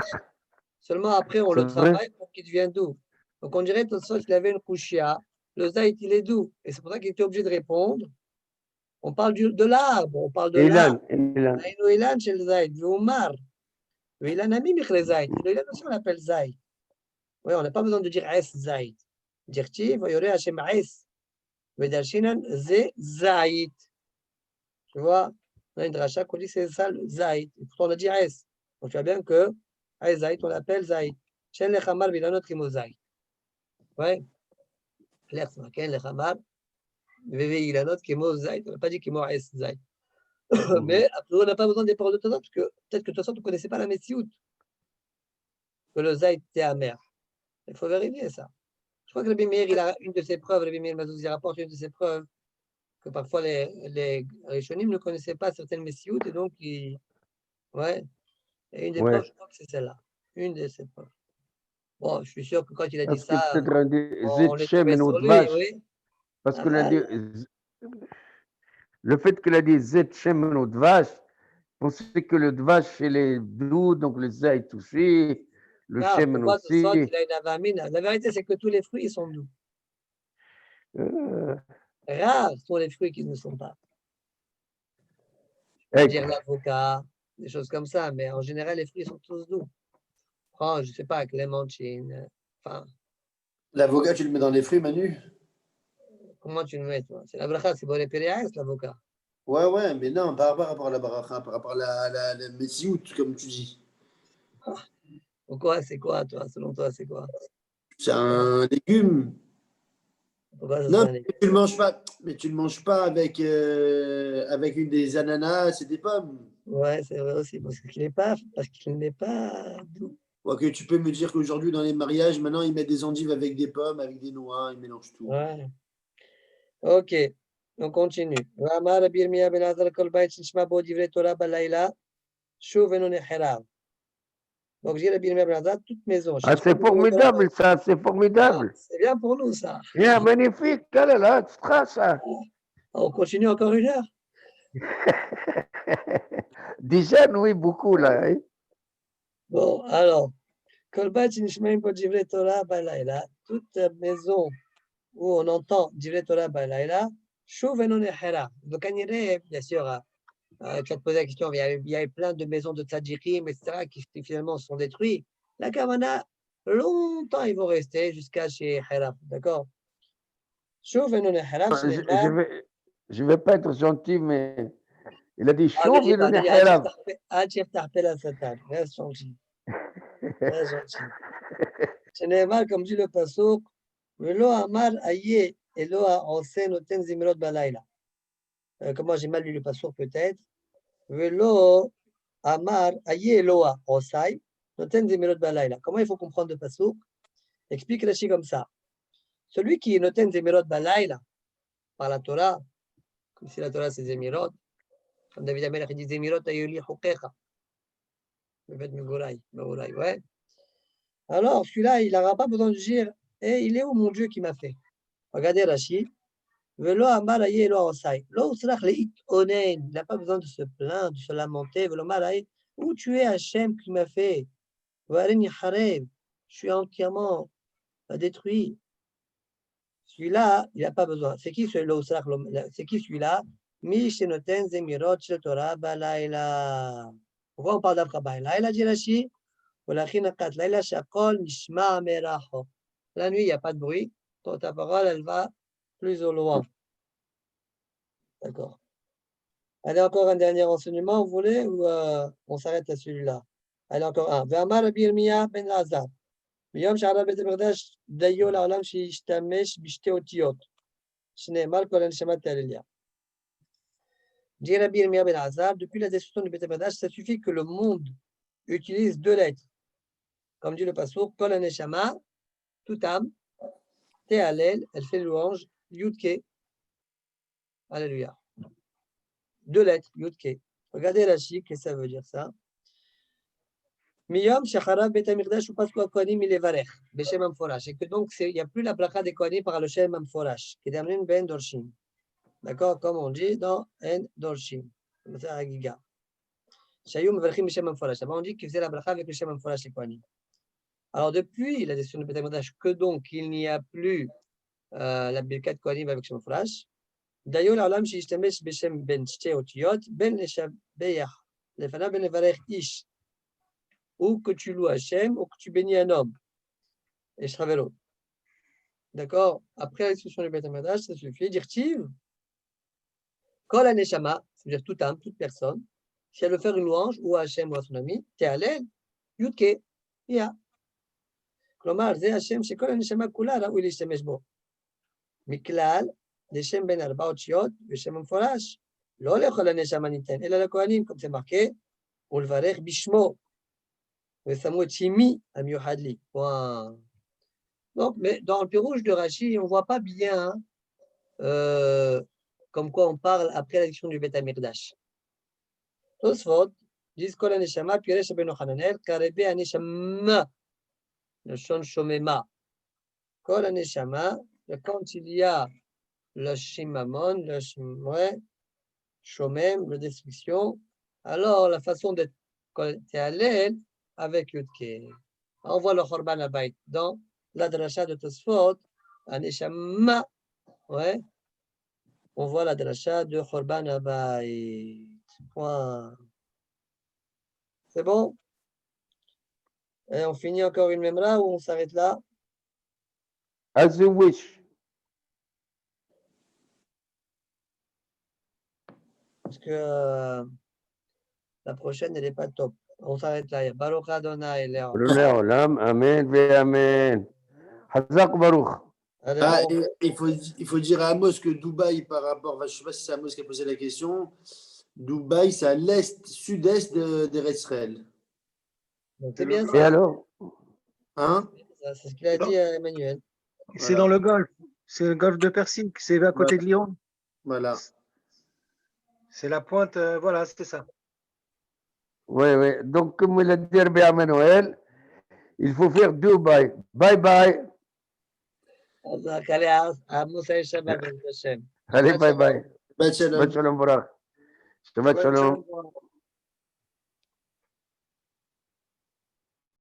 Seulement après, on le travaille pour qu'il devienne doux. Donc, on dirait qu'il avait une kouchia. Le Zait, il est doux. Et c'est pour ça qu'il était obligé de répondre. On parle de l'arbre. On parle de l'arbre. Ilan chez le Zait. Vumar. Ilan ami michre Zait. Ilan aussi, on l'appelle Zait. Oui, on n'a pas besoin de dire Es Zait. Dire-ti, va y aurait Hachem Es. Vedarshinan Ze Zait. Tu vois, on a une dracha qu'on dit c'est ça le Zait. Et pourtant, on a dit Es. Donc, tu vois bien que Es Zait, on l'appelle Zait. Chen lechamar vilanot kimo Zait. Ouais. L'air, c'est marqué lechamar. Veve ilanot kimo Zait. On n'a pas dit kimo Es Zait. Mais après, on n'a pas besoin des paroles de Tazot, parce que peut-être que de toute façon, tu ne connaissais pas la Metsiout. Que le Zait était amer. Il faut vérifier ça. Je crois que Rabbi Meir, il a une de ses preuves. Rabbi Meir Mazouz, il rapporte une de ses preuves. Que parfois les Rishonim ne connaissaient pas certaines Metsiout, et donc, ouais. Et une des preuves, je crois que c'est celle-là. Une de ses preuves. Bon, je suis sûr que quand il a dit ça, on est tombé sur lui, oui. Parce que le fait qu'il a dit Zet Shem ou Dvash, on sait que le Dvash, il est doux, donc le Zait aussi, le Shem aussi. La vérité, c'est que tous les fruits, ils sont doux. Rares sont les fruits qui ne sont pas. Je peux dire l'avocat, des choses comme ça, mais en général, les fruits sont tous doux. Oh, je ne sais pas, clémentine. Enfin. L'avocat, tu le mets dans les fruits, Manu? Comment tu le mets, toi? C'est la bracha, c'est Boré Péréas, l'avocat. Ouais, mais non, par rapport à la bracha, par rapport à la Metsiout, comme tu dis. Pourquoi? C'est quoi, toi? Selon toi, c'est quoi? C'est un légume. Pourquoi ça Non, un légume? tu le manges pas. Mais tu le manges pas avec une des ananas et des pommes. Ouais, c'est vrai aussi, parce qu'il n'est pas doux. Ok, tu peux me dire qu'aujourd'hui, dans les mariages, maintenant, ils mettent des endives avec des pommes, avec des noix, ils mélangent tout. Ouais. Ok, on continue. Donc, j'ai Rabbi Yirmiyah ben Azar, toute maison. Ah, c'est formidable, ça, c'est formidable. C'est bien pour nous, ça. Bien, magnifique, quelle est la trace, ça. On continue encore une heure. Déjà, oui, beaucoup, là. Hein? Bon, alors, toute maison où on entend Divrei Torah Balayla, Shuv Enon Echera. Donc, bien sûr, Tu vas te poser la question, il y avait plein de maisons de tzadjikim, etc., qui finalement sont détruites. La Kavana, longtemps ils vont rester jusqu'à chez Hiraf, d'accord? Chauffe et non Hiraf, je vais pas être gentil, mais il a dit Ah, chaud, il ne est dis Hiraf. pas, Satan. Reste gentil. Reste gentil. שנאמר, comme dit le pasuk, ולא אמר איה אלוה עושה נותן זמירות בלילה. Comment j'ai mal lu le pasuk peut-être. ולא אמר איה אלוה עושי נותן זמירות בלילה. Comment il faut comprendre le pasuk? Explique Rashi comme ça. Celui qui noten zemirot balaïla par la Torah, comme si la Torah c'est zemirot, comme David Amelech dit zemirot ayoli hukecha. Ouais. Alors, celui-là, il n'aura pas besoin de dire, il est où mon Dieu qui m'a fait? Regardez Rashi. Il n'a pas besoin de se plaindre, de se lamenter. Où tu es, Hachem, qui m'a fait? Je suis entièrement détruit. Celui-là, il n'a pas besoin. C'est qui celui-là? C'est qui celui-là? Pourquoi on parle d'Afra Baïla? Il a dit Rashi. La nuit, il n'y a pas de bruit. Donc ta parole, elle va plus au loin. D'accord. Allez, encore un dernier enseignement, vous voulez, ou on s'arrête à celui-là? Allez, encore un. Ve'amar Rabbi Yirmiyah ben Lazar. ביום שערב בית המקדש דיו לעולם שישתמש בשתי אותיות, שנאמר כל הנשמה תהלליה. Dit Rabbi Yirmiyah ben Lazar, depuis la destruction du Beit HaMikdash, ça suffit que le monde utilise deux lettres. Comme dit le pasuk, Kol HaNeshama, toute âme, Tehalel, elle fait louange, Yudke. Alléluia. Deux lettres, Yudke. Regardez Rashi, qu'est-ce que ça veut dire ça? Miyom Shacharav Bet HaMikdash ou Pasku HaKohanim Ilevarech, Beshem Amforash. Et que donc, il n'y a plus la bracha des Kohanim par le Shem Amforash, qui est d'amener Ben Dorshim. D'accord? Comme on dit dans En Dorshim. C'est un giga. Shayum Verchim Beshem Amforash. Là-bas, on dit qu'il faisait la bracha avec le Shem Amforash, les Kohanim. Alors, depuis la destruction du Beit HaMikdash, que donc il n'y a plus la Birkat Kohanim avec Shem Amforash, D'ailleurs, l'Olam Shishtamesh Beshem Ben Shte Otiyot, Ben Leshabeach, Lefana Ben Levarech Ish. Ou que tu loues Hachem, ou que tu bénis un homme. Et je travaille l'autre. D'accord? Après la destruction du Beit HaMikdash, ça suffit. Dire Tiv, Kol HaNeshama, c'est-à-dire toute âme, toute personne, si elle veut faire une louange, ou à Hachem ou à son ami, Tehalel, Yudke, Ya. Klomar, Ze Hachem, c'est Kol HaNeshama Kula, là où il est bo. Miklal, Leshem Ben Arba Otiyot, Beshem Amforash, Lo Lechol HaNeshama Niten, Ela la Kohanim, comme c'est marqué, ou le Varech Bishmo. Donc, mais dans le Pirouge de Rashi, on ne voit pas bien comme quoi on parle après l'addiction du Beit HaMikdash. Tosfot disent Kol HaNeshama, Piresh Ben Hananel, Karebe HaNeshama, le Shon Shomema. Kol HaNeshama, quand il y a le Shimamon, le Shomem, la destruction, alors la façon d'être Tehalel, avec Yudke. On voit le Khorban Abayt dans la dracha de Tosfot, Aneshama, ouais. On voit la dracha de Khorban Abayt. Point. C'est bon? Et on finit encore une memra ou on s'arrête là? As you wish. Parce que la prochaine, elle n'est pas top. On s'arrête là. Baruch Adonai, Léon. Amen, Amen. Hazak Baruch. Il faut dire à Amos que Dubaï, par rapport, je ne sais pas si c'est Amos qui a posé la question, Dubaï, c'est à l'est, sud-est d'Israël. C'est bien Et ça. alors? Hein? C'est ce qu'il a dit à Emmanuel. C'est dans le Golfe. C'est le Golfe de Persique. C'est à côté de Lyon. Voilà. C'est la pointe. Voilà, c'est ça. Oui, oui. Donc, comme il a dit à Noël, il faut faire Dubaï. Bye bye. Allez, bye bye. Shalom. Shabbat shalom. Shabbat shalom.